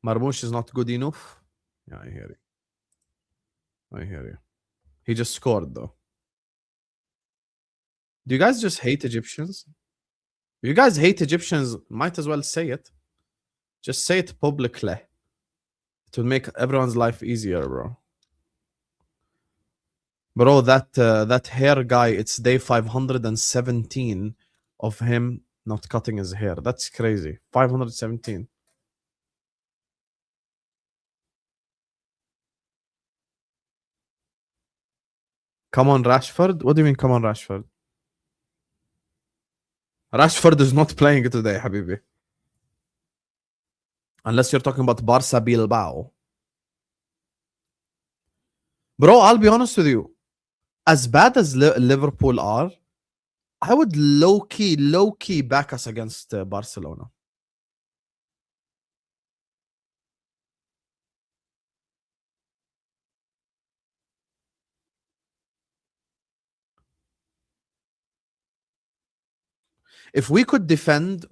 Marmoush is not good enough. Yeah, I hear you. I hear you. He just scored though. Do you guys just hate Egyptians? If you guys hate Egyptians, might as well say it. Just say it publicly. It will make everyone's life easier, bro. Bro, that hair guy, it's day 517 of him not cutting his hair. That's crazy. 517. Come on, Rashford? What do you mean, come on, Rashford? Rashford is not playing today, Habibi. Unless you're talking about Barca Bilbao. Bro, I'll be honest with you. As bad as Liverpool are, I would low-key back us against Barcelona. If we could defend,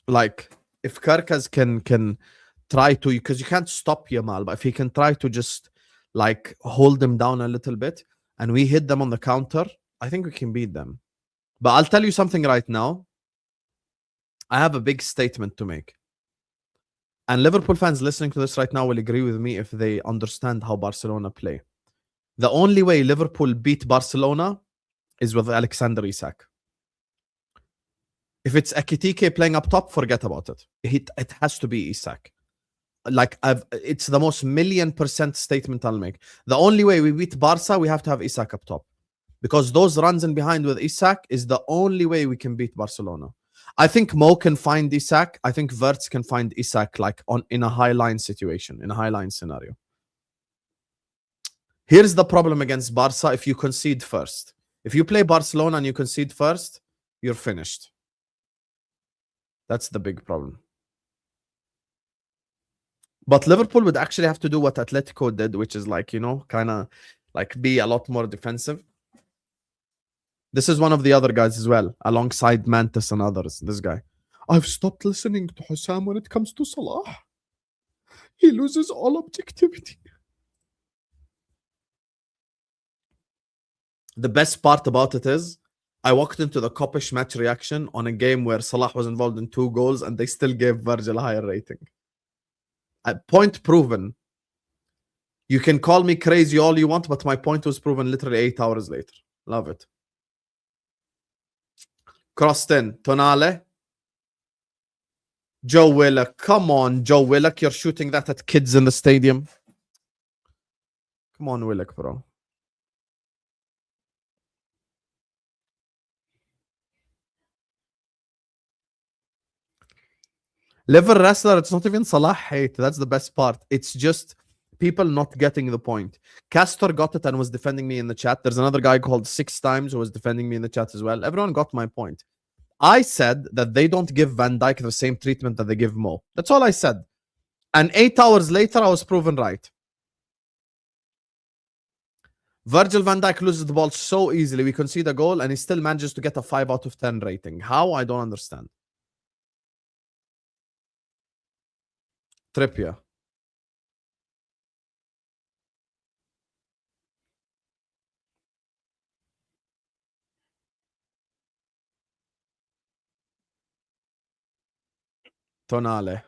like, if Karkas can try to, because you can't stop Yamal, but if he can try to just like hold them down a little bit and we hit them on the counter, I think we can beat them. But I'll tell you something right now. I have a big statement to make. And Liverpool fans listening to this right now will agree with me if they understand how Barcelona play. The only way Liverpool beat Barcelona is with Alexander Isak. If it's Ekitike playing up top, forget about it. It has to be Isak. Like, it's the most 1,000,000% statement I'll make. The only way we beat Barca, we have to have Isak up top. Because those runs in behind with Isak is the only way we can beat Barcelona. I think Mo can find Isak. I think Wirtz can find Isak like in a high line situation, in a high line scenario. Here's the problem against Barca if you concede first. If you play Barcelona and you concede first, you're finished. That's the big problem. But Liverpool would actually have to do what Atletico did, which is like, you know, kind of like be a lot more defensive. This is one of the other guys as well, alongside Mantis and others. This guy. I've stopped listening to Hussam when it comes to Salah. He loses all objectivity. The best part about it is I walked into the Kopish match reaction on a game where Salah was involved in 2 goals and they still gave Virgil a higher rating. Point proven. You can call me crazy all you want, but my point was proven literally 8 hours later. Love it. Crossed in. Tonale. Joe Willock. Come on, Joe Willock. You're shooting that at kids in the stadium. Come on, Willock, bro. Liver wrestler, it's not even Salah hate. That's the best part. It's just people not getting the point. Castor got it and was defending me in the chat. There's another guy called 6 times who was defending me in the chat as well. Everyone got my point. I said that they don't give Van Dijk the same treatment that they give Mo. That's all I said. And 8 hours later, I was proven right. Virgil van Dijk loses the ball so easily. We concede a goal and he still manages to get a 5 out of 10 rating. How? I don't understand. Trippier. Tonale.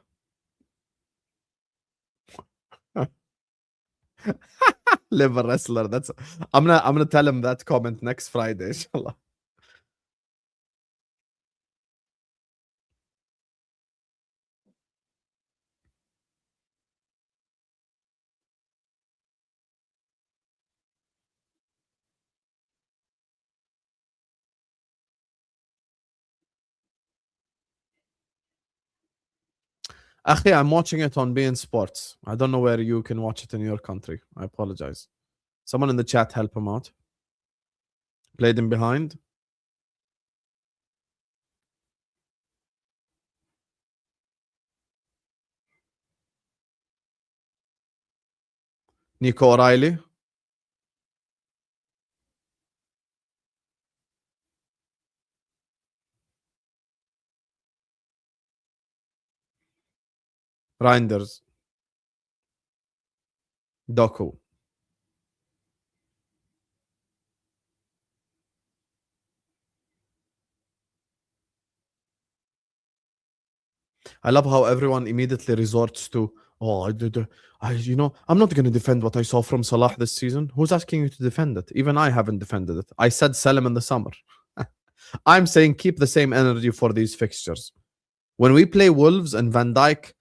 Liver wrestler. That's I'm gonna tell him that comment next Friday, inshallah. Akhi, I'm watching it on beIN Sports. I don't know where you can watch it in your country. I apologize. Someone in the chat help him out. Played him behind. Nico O'Reilly. Reinders. Doku. I love how everyone immediately resorts to, oh, I'm not going to defend what I saw from Salah this season. Who's asking you to defend it? Even I haven't defended it. I said sell him in the summer. I'm saying keep the same energy for these fixtures. When we play Wolves and Van Dijk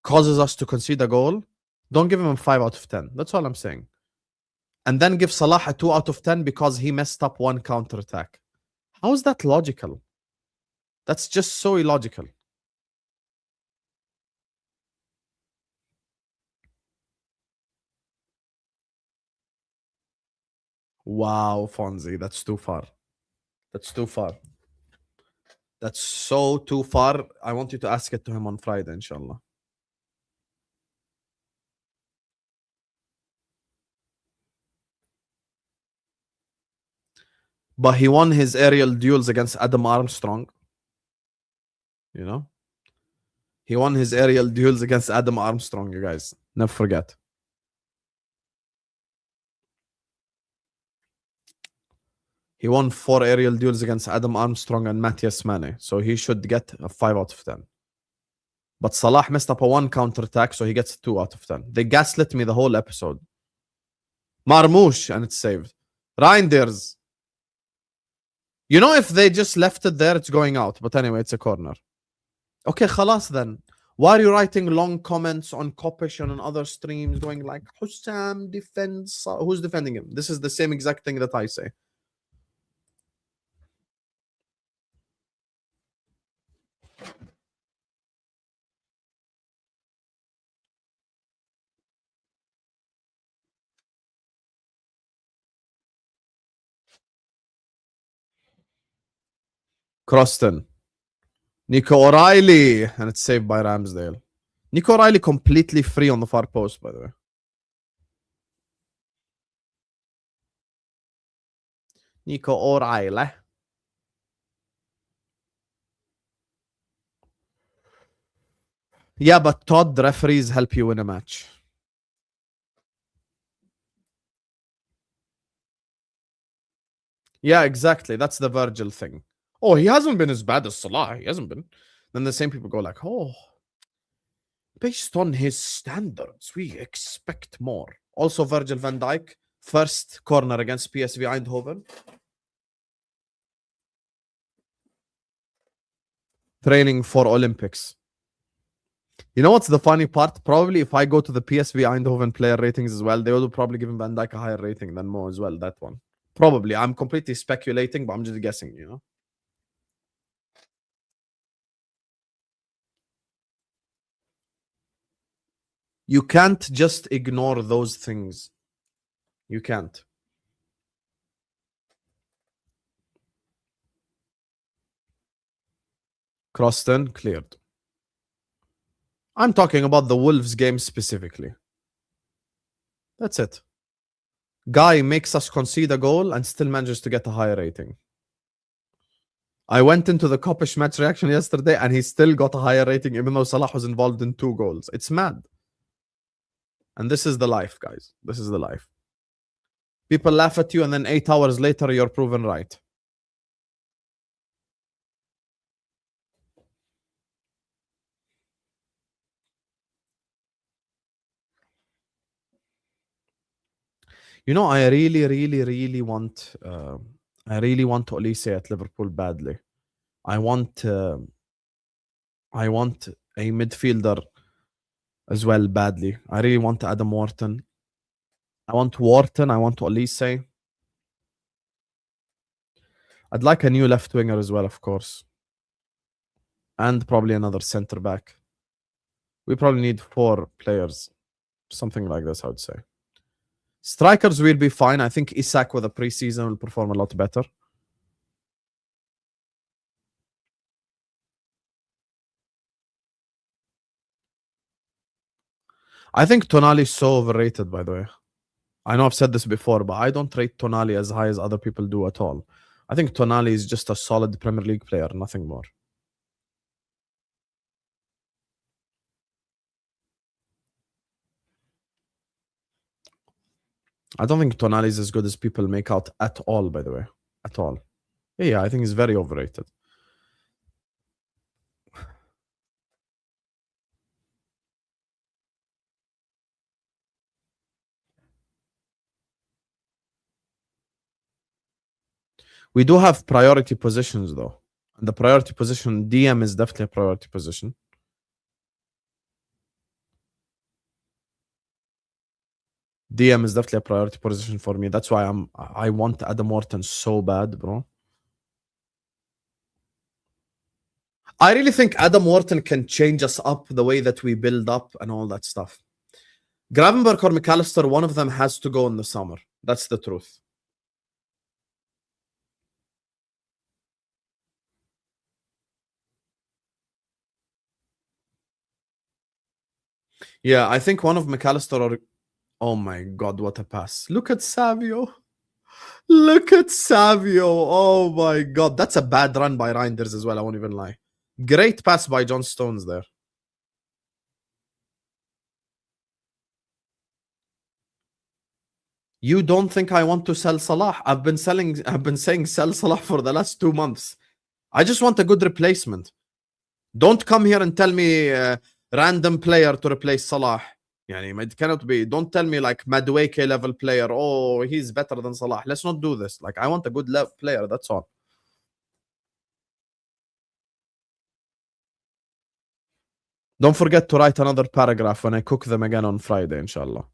causes us to concede a goal, don't give him a 5 out of 10. That's all I'm saying. And then give Salah a 2 out of 10 because he messed up one counter attack. How is that logical? That's just so illogical. Wow, Fonzie, that's too far. That's too far. That's so too far. I want you to ask it to him on Friday, inshallah. But he won his aerial duels against Adam Armstrong. You know? He won his aerial duels against Adam Armstrong, you guys. Never forget. He won 4 aerial duels against Adam Armstrong and Matthias Mane. So he should get a 5 out of 10. But Salah messed up a 1 counter attack, so he gets a 2 out of 10. They gaslit me the whole episode. Marmoush, and it's saved. Reinders. You know, if they just left it there, it's going out. But anyway, it's a corner. Okay, khalas then. Why are you writing long comments on Kopish and on other streams going like, Hussam defends... Who's defending him? This is the same exact thing that I say. Croston. Nico O'Reilly. And it's saved by Ramsdale. Nico O'Reilly completely free on the far post, by the way. Nico O'Reilly. Yeah, but Todd, referees help you win a match. Yeah, exactly. That's the Virgil thing. Oh, he hasn't been as bad as Salah. He hasn't been. Then the same people go like, oh, based on his standards, we expect more. Also, Virgil van Dijk, first corner against PSV Eindhoven. Training for Olympics. You know what's the funny part? Probably if I go to the PSV Eindhoven player ratings as well, they will probably give Van Dijk a higher rating than Mo as well, that one. Probably. I'm completely speculating, but I'm just guessing, you know? You can't just ignore those things. You can't. Croston, cleared. I'm talking about the Wolves game specifically. That's it. Guy makes us concede a goal and still manages to get a higher rating. I went into the Kopish match reaction yesterday and he still got a higher rating even though Salah was involved in 2 goals. It's mad. And this is the life, guys. This is the life. People laugh at you and then 8 hours later you're proven right. You know, I really want Olise at Liverpool badly. I want a midfielder as well badly. I really want Adam Wharton. I want Wharton. I want Olise. I'd like a new left winger as well, of course. And probably another centre back. We probably need 4 players. Something like this, I would say. Strikers will be fine. I think Isak with a preseason will perform a lot better. I think Tonali is so overrated, by the way. I know I've said this before, but I don't rate Tonali as high as other people do at all. I think Tonali is just a solid Premier League player, nothing more. I don't think Tonali is as good as people make out at all, by the way. At all. Yeah, I think he's very overrated. We do have priority positions, though. And the priority position, DM is definitely a priority position. DM is definitely a priority position for me. That's why I want Adam Wharton so bad, bro. I really think Adam Wharton can change us up the way that we build up and all that stuff. Gravenberg or McAllister, one of them has to go in the summer. That's the truth. Yeah, I think one of McAllister or... Oh my God, what a pass. Look at Savio. Look at Savio. Oh my God. That's a bad run by Reinders as well. I won't even lie. Great pass by John Stones there. You don't think I want to sell Salah? I've been saying sell Salah for the last 2 months. I just want a good replacement. Don't come here and tell me random player to replace Salah. Yani, it cannot be. Don't tell me like Madueke level player. Oh, he's better than Salah. Let's not do this. Like, I want a good player. That's all. Don't forget to write another paragraph when I cook them again on Friday, inshallah.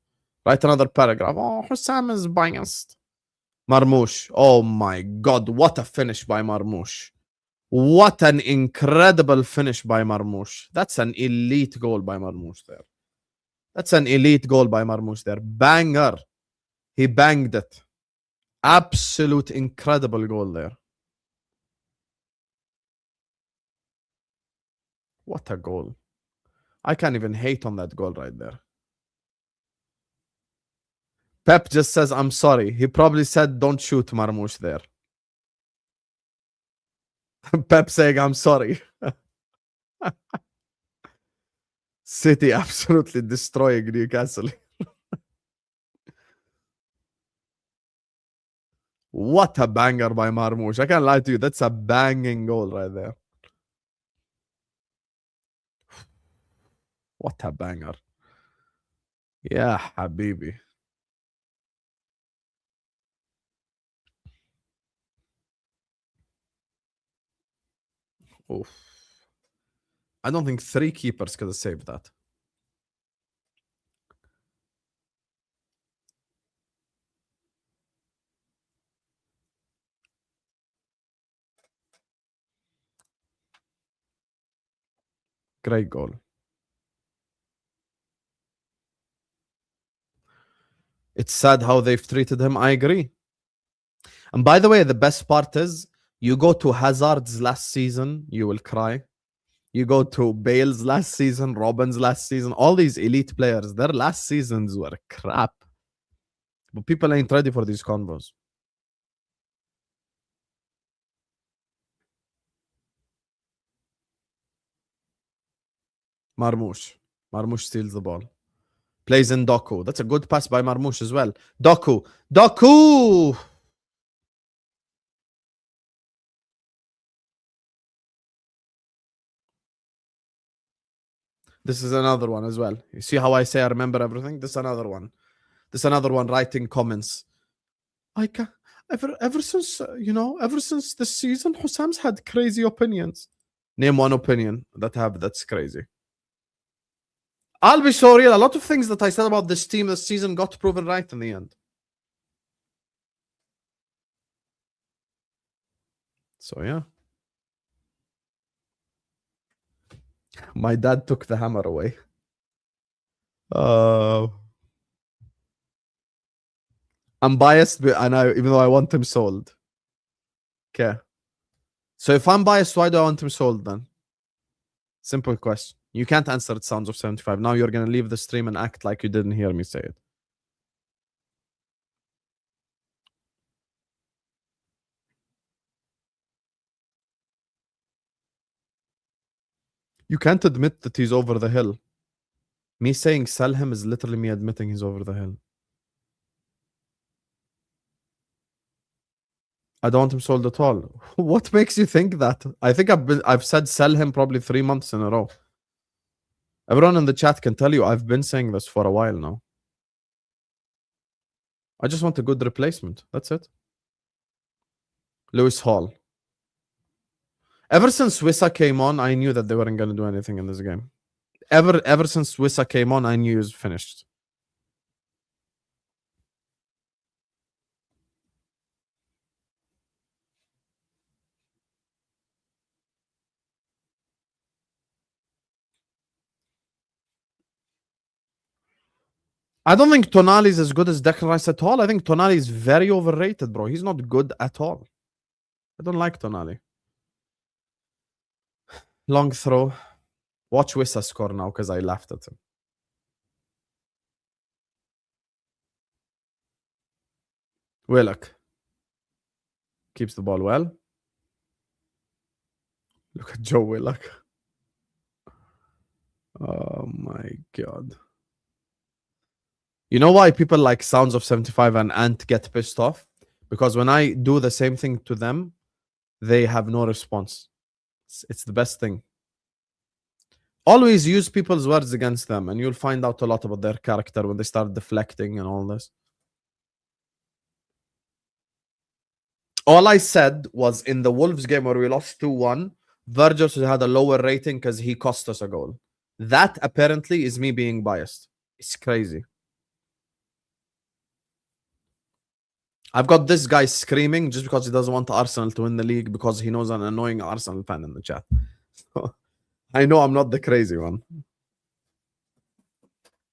Write another paragraph. Oh, Hussam is biased. Marmoush. Oh my God. What a finish by Marmoush. What an incredible finish by Marmoush. That's an elite goal by Marmoush there. That's an elite goal by Marmoush there. Banger. He banged it. Absolute incredible goal there. What a goal. I can't even hate on that goal right there. Pep just says, I'm sorry. He probably said, don't shoot Marmoush there. Pep saying, I'm sorry. City absolutely destroying Newcastle. What a banger by Marmoush. I can't lie to you. That's a banging goal right there. What a banger. Yeah, Habibi. Oof. I don't think 3 keepers could have saved that. Great goal. It's sad how they've treated him. I agree. And by the way, the best part is you go to Hazard's last season, you will cry. You go to Bale's last season, Robin's last season, all these elite players, their last seasons were crap. But people ain't ready for these combos. Marmoush. Marmoush steals the ball. Plays in Doku. That's a good pass by Marmoush as well. Doku. Doku! This is another one as well. You see how I say I remember everything? This is another one. This is another one writing comments. I can ever since ever since this season, Hussam's had crazy opinions. Name one opinion that's crazy. I'll be so real. A lot of things that I said about this team this season got proven right in the end. So yeah. My dad took the hammer away. I'm biased, and even though I want him sold. Okay. So if I'm biased, why do I want him sold then? Simple question. You can't answer it sounds of 75. Now you're gonna leave the stream and act like you didn't hear me say it. You can't admit that he's over the hill. Me saying sell him is literally me admitting he's over the hill. I don't want him sold at all. What makes you think that? I think I've said sell him probably 3 months in a row. Everyone in the chat can tell you I've been saying this for a while now. I just want a good replacement. That's it. Lewis Hall. Ever since Wissa came on, I knew that they weren't going to do anything in this game. Ever since Wissa came on, I knew he was finished. I don't think Tonali is as good as Declan Rice at all. I think Tonali is very overrated, bro. He's not good at all. I don't like Tonali. Long throw. Watch Wissa score now because I laughed at him. Willock. Keeps the ball well. Look at Joe Willock. Oh my God. You know why people like Sounds of 75 and Ant get pissed off? Because when I do the same thing to them, they have no response. It's the best thing. Always use people's words against them and you'll find out a lot about their character when they start deflecting and all this. All I said was in the Wolves game where we lost 2-1, Virgil had a lower rating because he cost us a goal. That apparently is me being biased. It's crazy. I've got this guy screaming just because he doesn't want Arsenal to win the league because he knows an annoying Arsenal fan in the chat. I know I'm not the crazy one.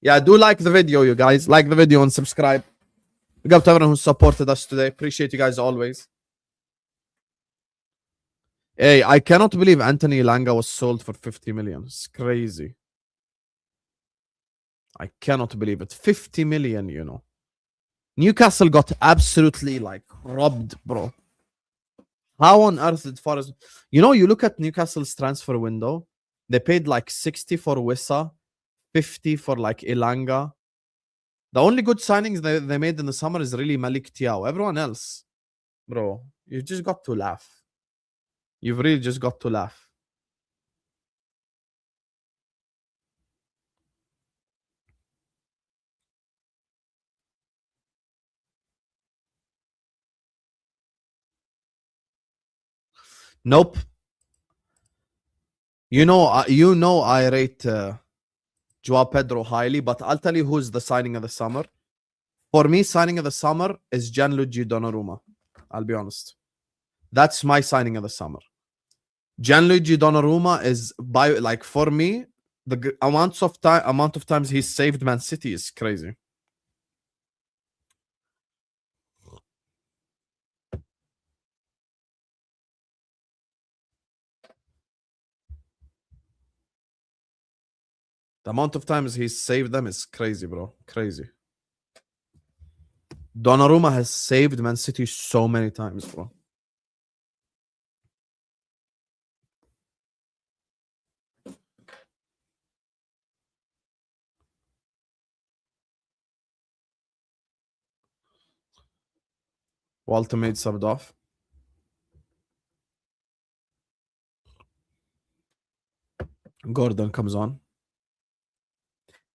Yeah, do like the video, you guys. Like the video and subscribe. Big up to everyone who supported us today. Appreciate you guys always. Hey, I cannot believe Anthony Langa was sold for 50 million. It's crazy. I cannot believe it. 50 million, you know. Newcastle got absolutely like robbed, bro. How on earth did Forest... You know, you look at Newcastle's transfer window. They paid like 60 for Wissa, 50 for like Ilanga. The only good signings they made in the summer is really Malik Tiao. Everyone else, bro, you just got to laugh. You've really just got to laugh. Nope. You know I rate Joao Pedro highly, but I'll tell you who's the signing of the summer. For me, signing of the summer is Gianluigi Donnarumma. I'll be honest. That's my signing of the summer. Gianluigi Donnarumma is, by like, for me, the amount of times he's saved Man City is crazy. The amount of times he's saved them is crazy, bro. Crazy. Donnarumma has saved Man City so many times, bro. Walter made subbed off. Gordon comes on.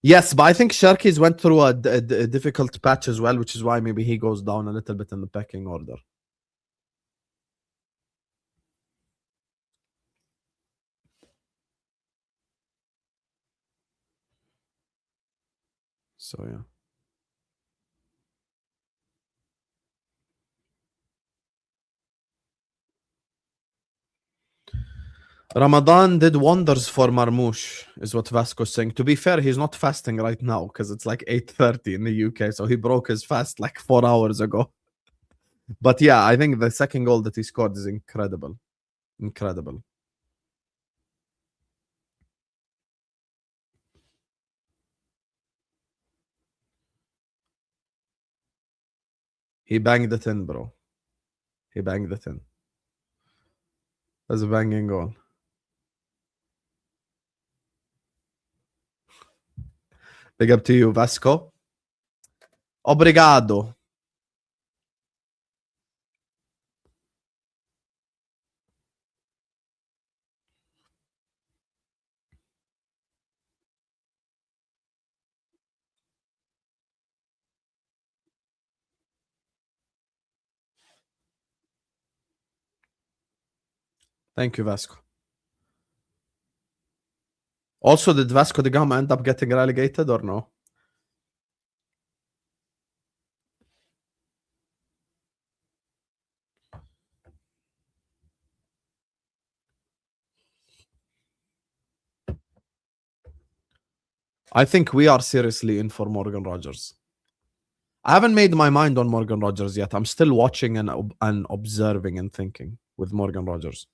Yes, but I think Sharky's went through a difficult patch as well, which is why maybe he goes down a little bit in the pecking order. So, yeah. Ramadan did wonders for Marmoush, is what Vasco's saying. To be fair, he's not fasting right now because it's like 8:30 in the UK, so he broke his fast like 4 hours ago. But yeah, I think the second goal that he scored is incredible. Incredible. He banged it in, bro. He banged it in. That's a banging goal. Big up to you, Vasco. Obrigado. Thank you, Vasco. Also, did Vasco da Gama end up getting relegated or no? I think we are seriously in for Morgan Rogers. I haven't made my mind on Morgan Rogers yet. I'm still watching and observing and thinking with Morgan Rogers.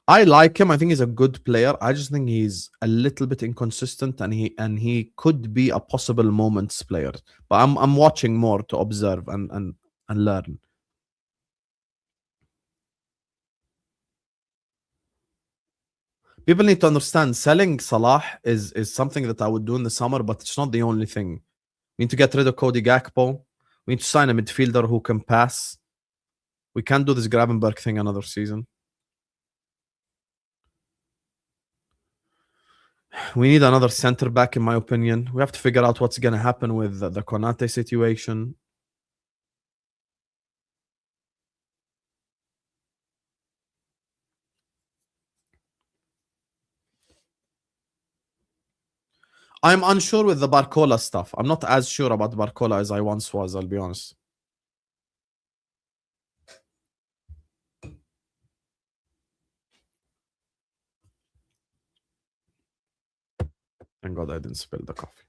I like him. I think he's a good player. I just think he's a little bit inconsistent, and he could be a possible moments player. But I'm watching more to observe and learn. People need to understand selling Salah is something that I would do in the summer, but it's not the only thing. We need to get rid of Cody Gakpo. We need to sign a midfielder who can pass. We can't do this Gravenberg thing another season. We need another center back, in my opinion. We have to figure out what's going to happen with the Konate situation. I'm unsure with the Barcola stuff. I'm not as sure about Barcola as I once was, I'll be honest. Thank God I didn't spill the coffee.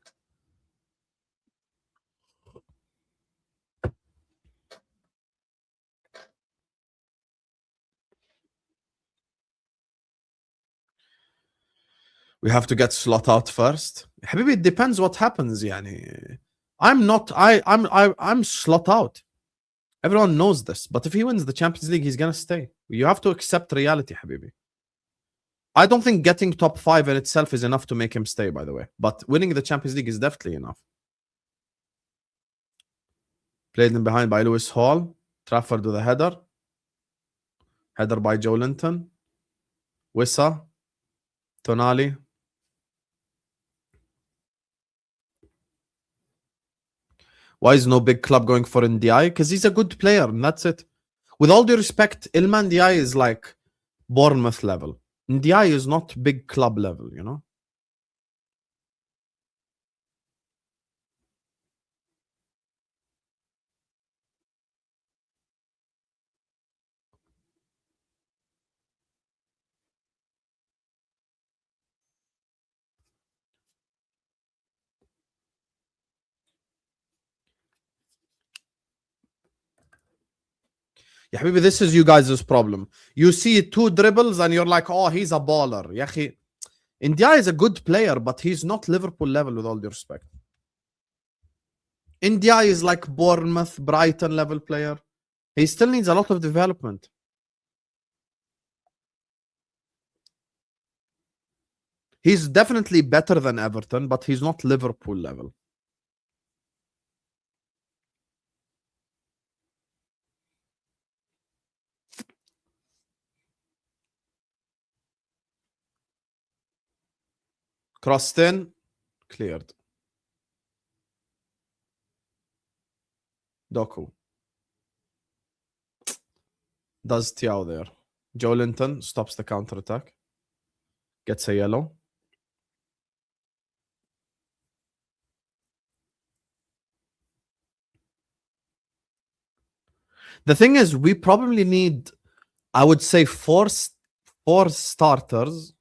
We have to get Slot out first. Habibi, it depends what happens. Yani. I'm Slot out. Everyone knows this. But if he wins the Champions League, he's going to stay. You have to accept reality, Habibi. I don't think getting top 5 in itself is enough to make him stay, by the way. But winning the Champions League is definitely enough. Played in behind by Lewis Hall. Trafford with a header. Header by Joe Linton. Wissa. Tonali. Why is no big club going for Ndiaye? Because he's a good player, and that's it. With all due respect, Ilman Ndiaye is like Bournemouth level. Ndiaye is not big club level, you know? Yeah, maybe this is you guys' problem. You see 2 dribbles and you're like, oh, he's a baller. Yeah, Ndiaye is a good player, but he's not Liverpool level with all due respect. Ndiaye is like Bournemouth, Brighton level player. He still needs a lot of development. He's definitely better than Everton, but he's not Liverpool level. Crossed in, cleared. Doku. Does Thiaw there. Joe Linton stops the counter-attack. Gets a yellow. The thing is, we probably need, I would say, four starters.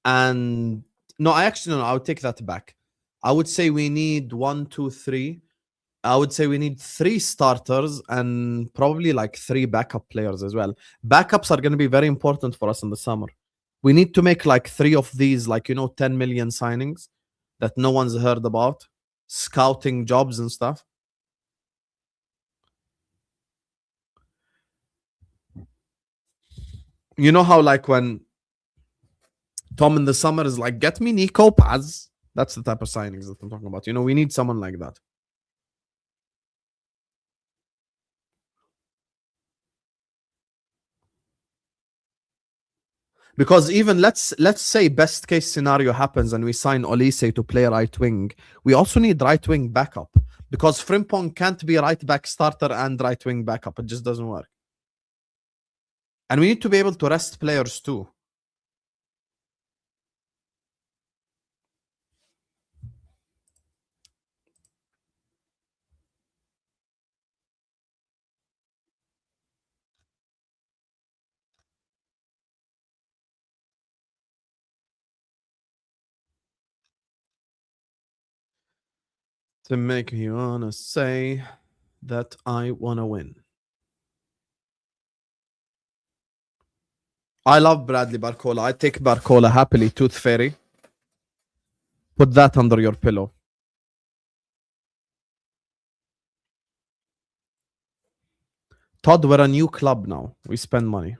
And no, I would take that back. I would say we need 1, 2, 3. I would say we need 3 starters and probably like 3 backup players as well. Backups are going to be very important for us in the summer. We need to make like 3 of these, like, 10 million signings that no one's heard about. scouting jobs and stuff. You know how like when Tom in the summer is like, get me Nico Paz. That's the type of signings that I'm talking about. You know, we need someone like that. Because even let's say best case scenario happens and we sign Olise to play right wing. We also need right wing backup because Frimpong can't be right back starter and right wing backup. It just doesn't work. And we need to be able to rest players too. To make me wanna say that I wanna win. I love Bradley Barcola. I take Barcola happily. Tooth Fairy. Put that under your pillow. Todd, we're a new club now. We spend money.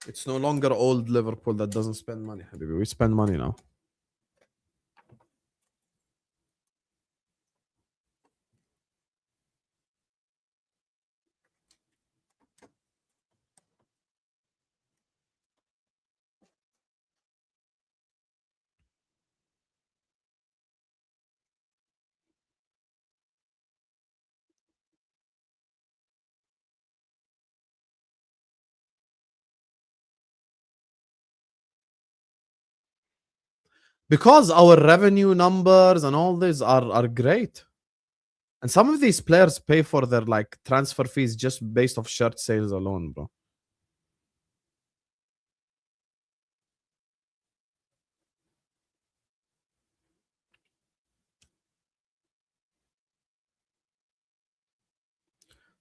It's no longer old Liverpool that doesn't spend money, Habibi. We spend money now. Because our revenue numbers and all this are great. And some of these players pay for their like transfer fees just based off shirt sales alone, bro.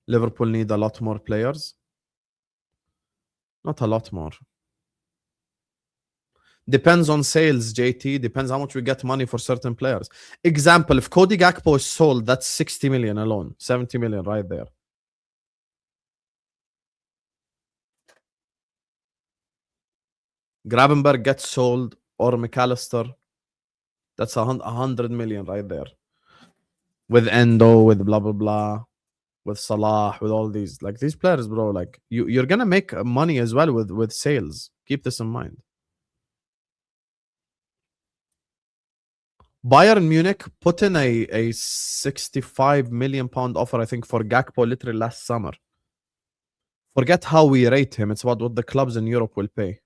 Liverpool need a lot more players. Not a lot more. Depends on sales, JT. Depends how much we get money for certain players. Example, if Cody Gakpo is sold, that's 60 million alone. 70 million right there. Gravenberg gets sold or McAllister. That's 100 million right there. With Endo, with blah, blah, blah. With Salah, with all these. Like these players, bro, like you're going to make money as well with sales. Keep this in mind. Bayern Munich put in a 65 million pound offer, I think, for Gakpo literally last summer. Forget how we rate him. It's about what the clubs in Europe will pay.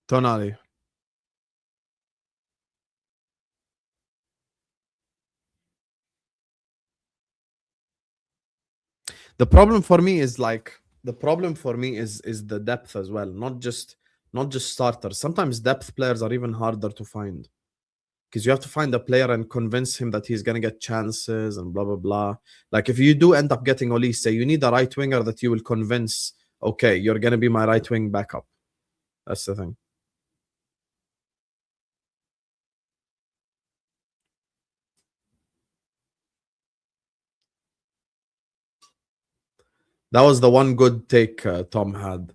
Tonali. The problem for me is the depth as well, not just starters. Sometimes depth players are even harder to find because you have to find a player and convince him that he's gonna get chances and blah blah blah. Like if you do end up getting Olise, you need a right winger that you will convince. Okay, you're gonna be my right wing backup. That's the thing. That was the one good take Tom had.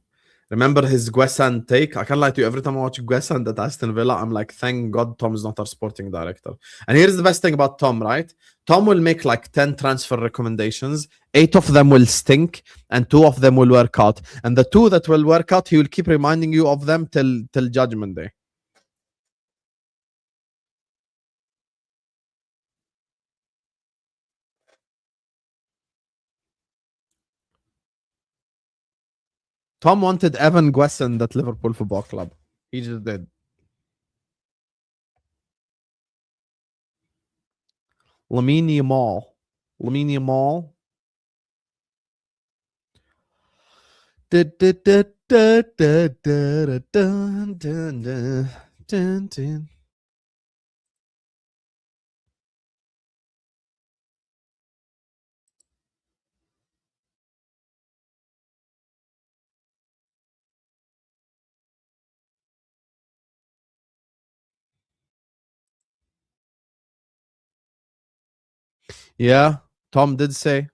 Remember his Guesan take? I can't lie to you. Every time I watch Guesan at Aston Villa, I'm like, thank God Tom's not our sporting director. And here's the best thing about Tom, right? Tom will make like 10 transfer recommendations. 8 of them will stink and 2 of them will work out. And the 2 that will work out, he will keep reminding you of them till Judgment Day. Tom wanted Evan Guesson at Liverpool Football Club. He just did. Lamine Yamal. Lamine Yamal. Dun, dun, dun, dun, dun, dun, dun, dun, dun, dun, dun. Yeah, Tom did say.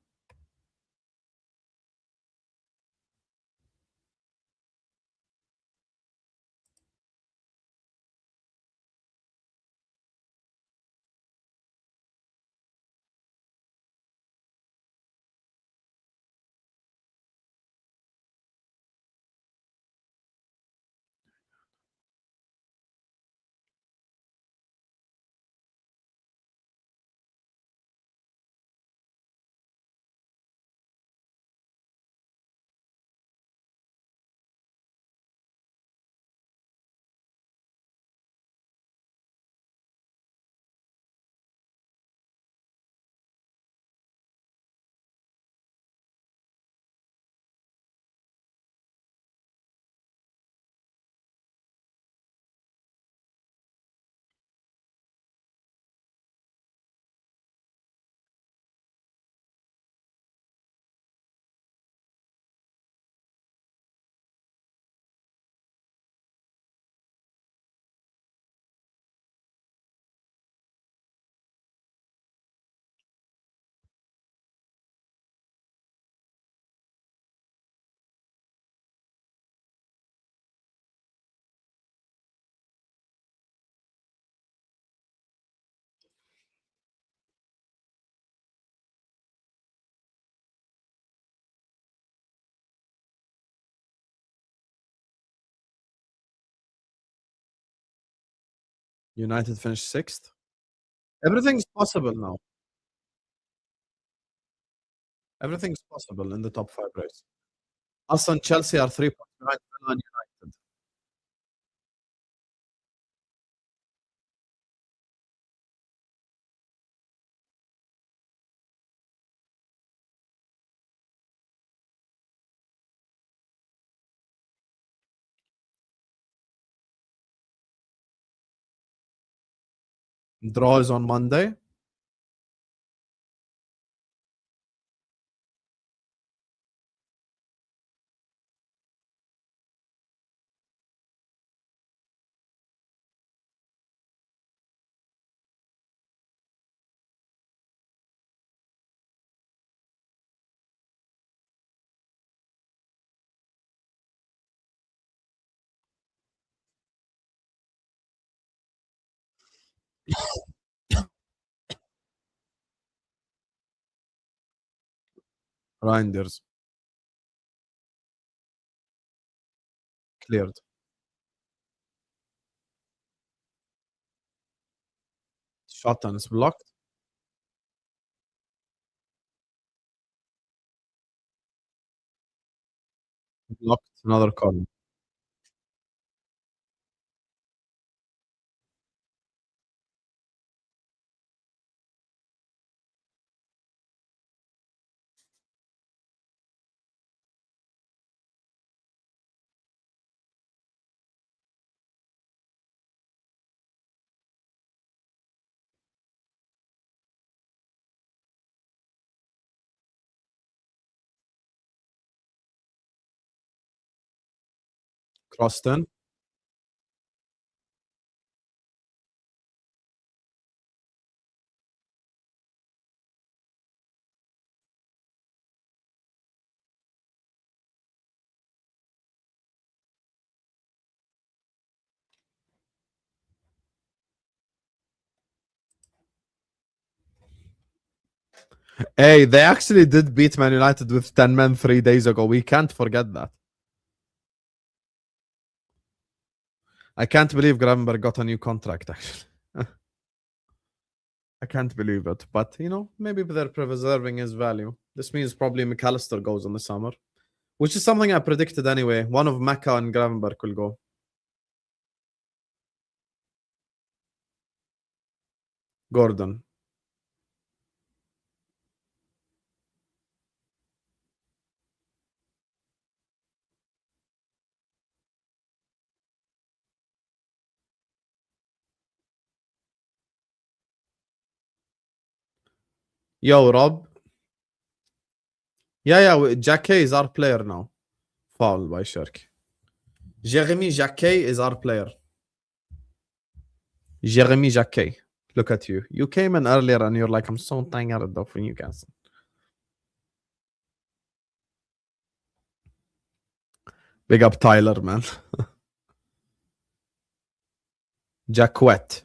United finished 6th. Everything's possible now. Everything's possible in the top 5 race. Aston Chelsea are 3 points behind Villa and United. Draw is on Monday. Reinders cleared. Shot and it's blocked. Blocked. Another corner. Crossed in. Hey, they actually did beat Man United with 10 men 3 days ago. We can't forget that. I can't believe Gravenberg got a new contract, actually. I can't believe it. But, you know, maybe they're preserving his value. This means probably McAllister goes in the summer. Which is something I predicted anyway. One of Mecca and Gravenberg will go. Gordon. Yo, Rob. Yeah, Jacquet is our player now. Foul by Shirk. Jeremy Jacquet is our player. Jeremy Jacquet. Look at you. You came in earlier and you're like, I'm so tired though for Newcastle. Big up Tyler, man. Jacquet.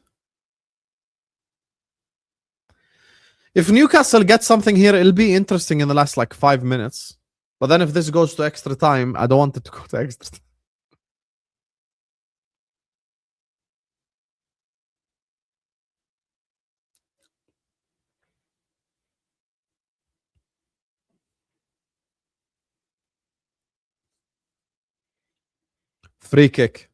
If Newcastle gets something here, it'll be interesting in the last like 5 minutes. But then if this goes to extra time, I don't want it to go to extra time. Free kick.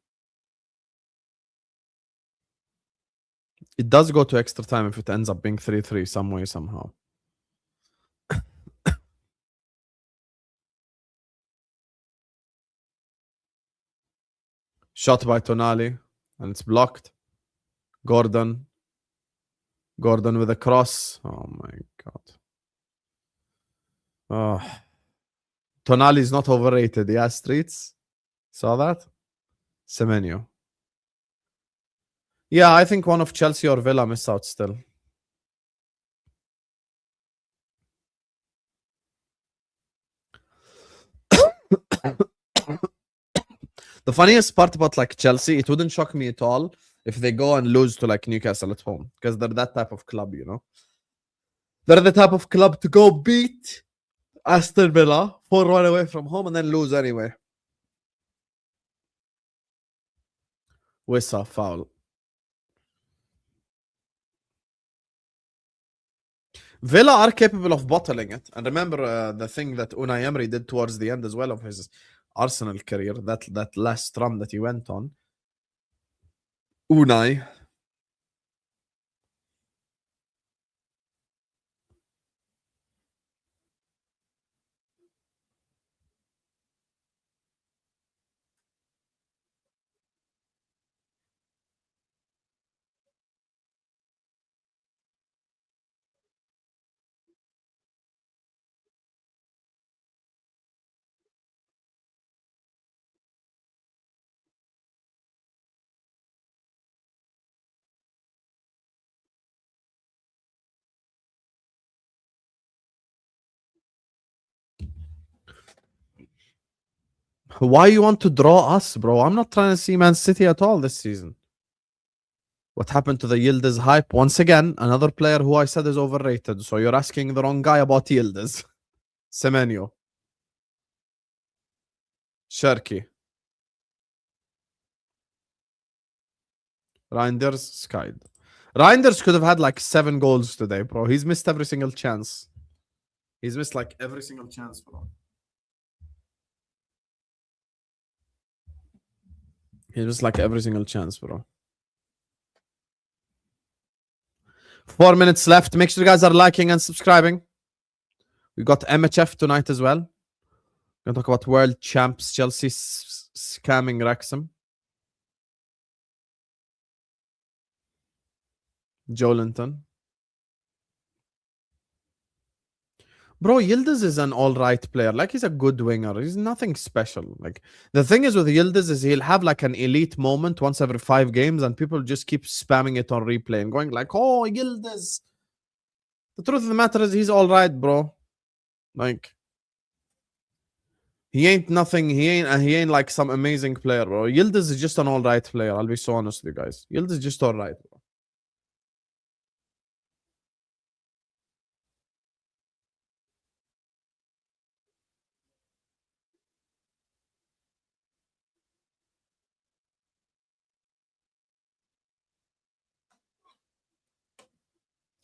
It does go to extra time if it ends up being 3-3 some way, somehow. Shot by Tonali, and it's blocked. Gordon. Gordon with a cross. Oh my god. Oh. Tonali is not overrated. Yeah, Streets. Saw that? Semenyo. Yeah, I think one of Chelsea or Villa miss out still. The funniest part about like Chelsea, it wouldn't shock me at all if they go and lose to like Newcastle at home, because they're that type of club, you know. They're the type of club to go beat Aston Villa 4-1 away from home and then lose anyway. Wissa foul. Villa are capable of bottling it, and remember the thing that Unai Emery did towards the end as well of his Arsenal career, that last run that he went on. Unai. Why you want to draw us, bro? I'm not trying to see Man City at all this season. What happened to the Yildiz hype? Once again, another player who I said is overrated. So you're asking the wrong guy about Yildiz. Semenyo. Sharky. Reinders, skied. Reinders could have had like 7 goals today, bro. He's missed every single chance. He's missed like every single chance, bro. He's missed like every single chance, bro. 4 minutes left. Make sure you guys are liking and subscribing. We got MHF tonight as well. We're going to talk about world champs Chelsea scamming Wrexham. Joelinton. Bro, Yildiz is an all-right player. Like, he's a good winger. He's nothing special. Like, the thing is with Yildiz is he'll have like an elite moment once every 5 games and people just keep spamming it on replay and going like, oh, Yildiz. The truth of the matter is he's all-right, bro. Like, he ain't nothing. He ain't like some amazing player, bro. Yildiz is just an all-right player. I'll be so honest with you guys. Yildiz is just all-right, bro.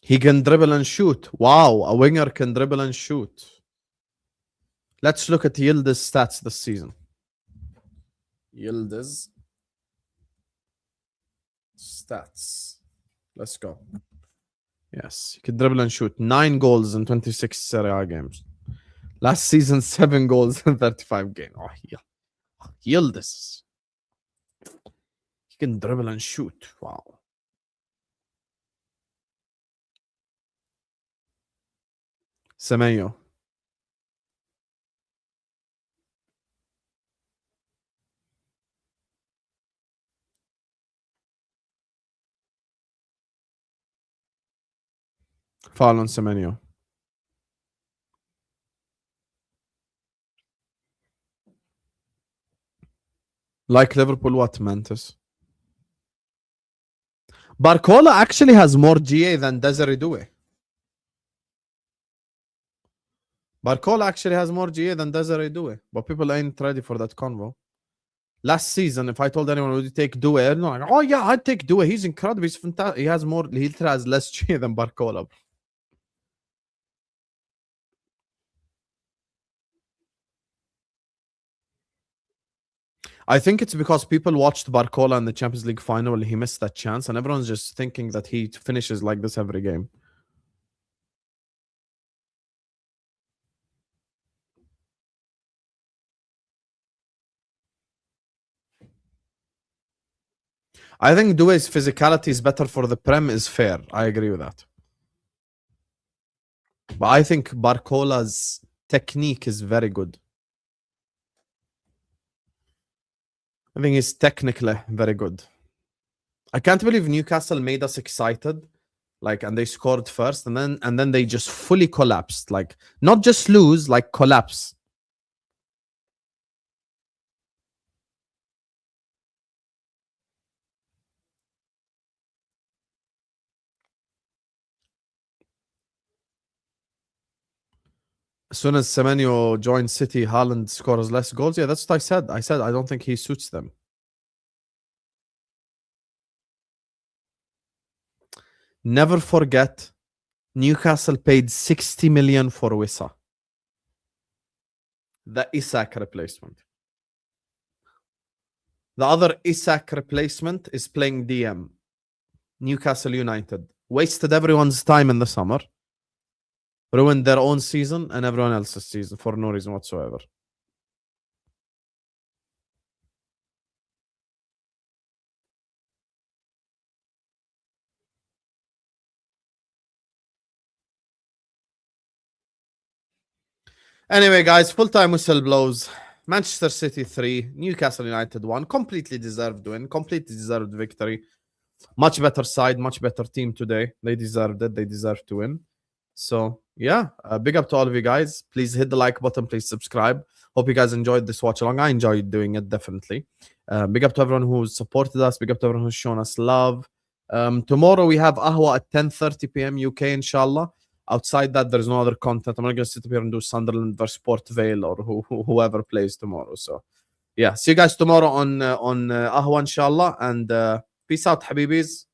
He can dribble and shoot. Wow, a winger can dribble and shoot. Let's look at Yildiz stats this season. Yildiz stats. Let's go. Yes, he could dribble and shoot. 9 goals in 26 Serie A games. Last season, 7 goals in 35 games. Oh, yeah. Yildiz. He can dribble and shoot. Wow. Semenyo. Foul on Semenyo. Like Liverpool, what, Mantis? Barcola actually has more GA than Desiree Doué. Barcola actually has more GA than Desiree Doué, but people ain't ready for that convo. Last season, if I told anyone, would you take Doué? No, like, oh yeah, I'd take Doué. He's incredible. He's fantastic. He has more. He has less GA than Barcola. I think it's because people watched Barcola in the Champions League final and he missed that chance, and everyone's just thinking that he finishes like this every game. I think Doué's physicality is better for the Prem is fair. I agree with that. But I think Barcola's technique is very good. I think he's technically very good. I can't believe Newcastle made us excited, like, and they scored first, and then they just fully collapsed. Like, not just lose, like collapse. As soon as Semenyo joins City, Haaland scores less goals. Yeah, that's what I said. I said I don't think he suits them. Never forget, Newcastle paid 60 million for Wissa. The Isak replacement. The other Isak replacement is playing DM. Newcastle United. Wasted everyone's time in the summer. Ruined their own season and everyone else's season for no reason whatsoever. Anyway, guys, full-time whistle blows. Manchester City 3, Newcastle United 1. Completely deserved win. Completely deserved victory. Much better side, much better team today. They deserved it. They deserved to win. So, yeah, big up to all of you guys. Please hit the like button. Please subscribe. Hope you guys enjoyed this watch along. I enjoyed doing it, definitely. Big up to everyone who's supported us. Big up to everyone who's shown us love. Tomorrow we have Ahwa at 10:30 p.m. UK, inshallah. Outside that, there's no other content. I'm not going to sit up here and do Sunderland versus Port Vale or whoever plays tomorrow. So, yeah, see you guys tomorrow on Ahwa, inshallah. And peace out, Habibis.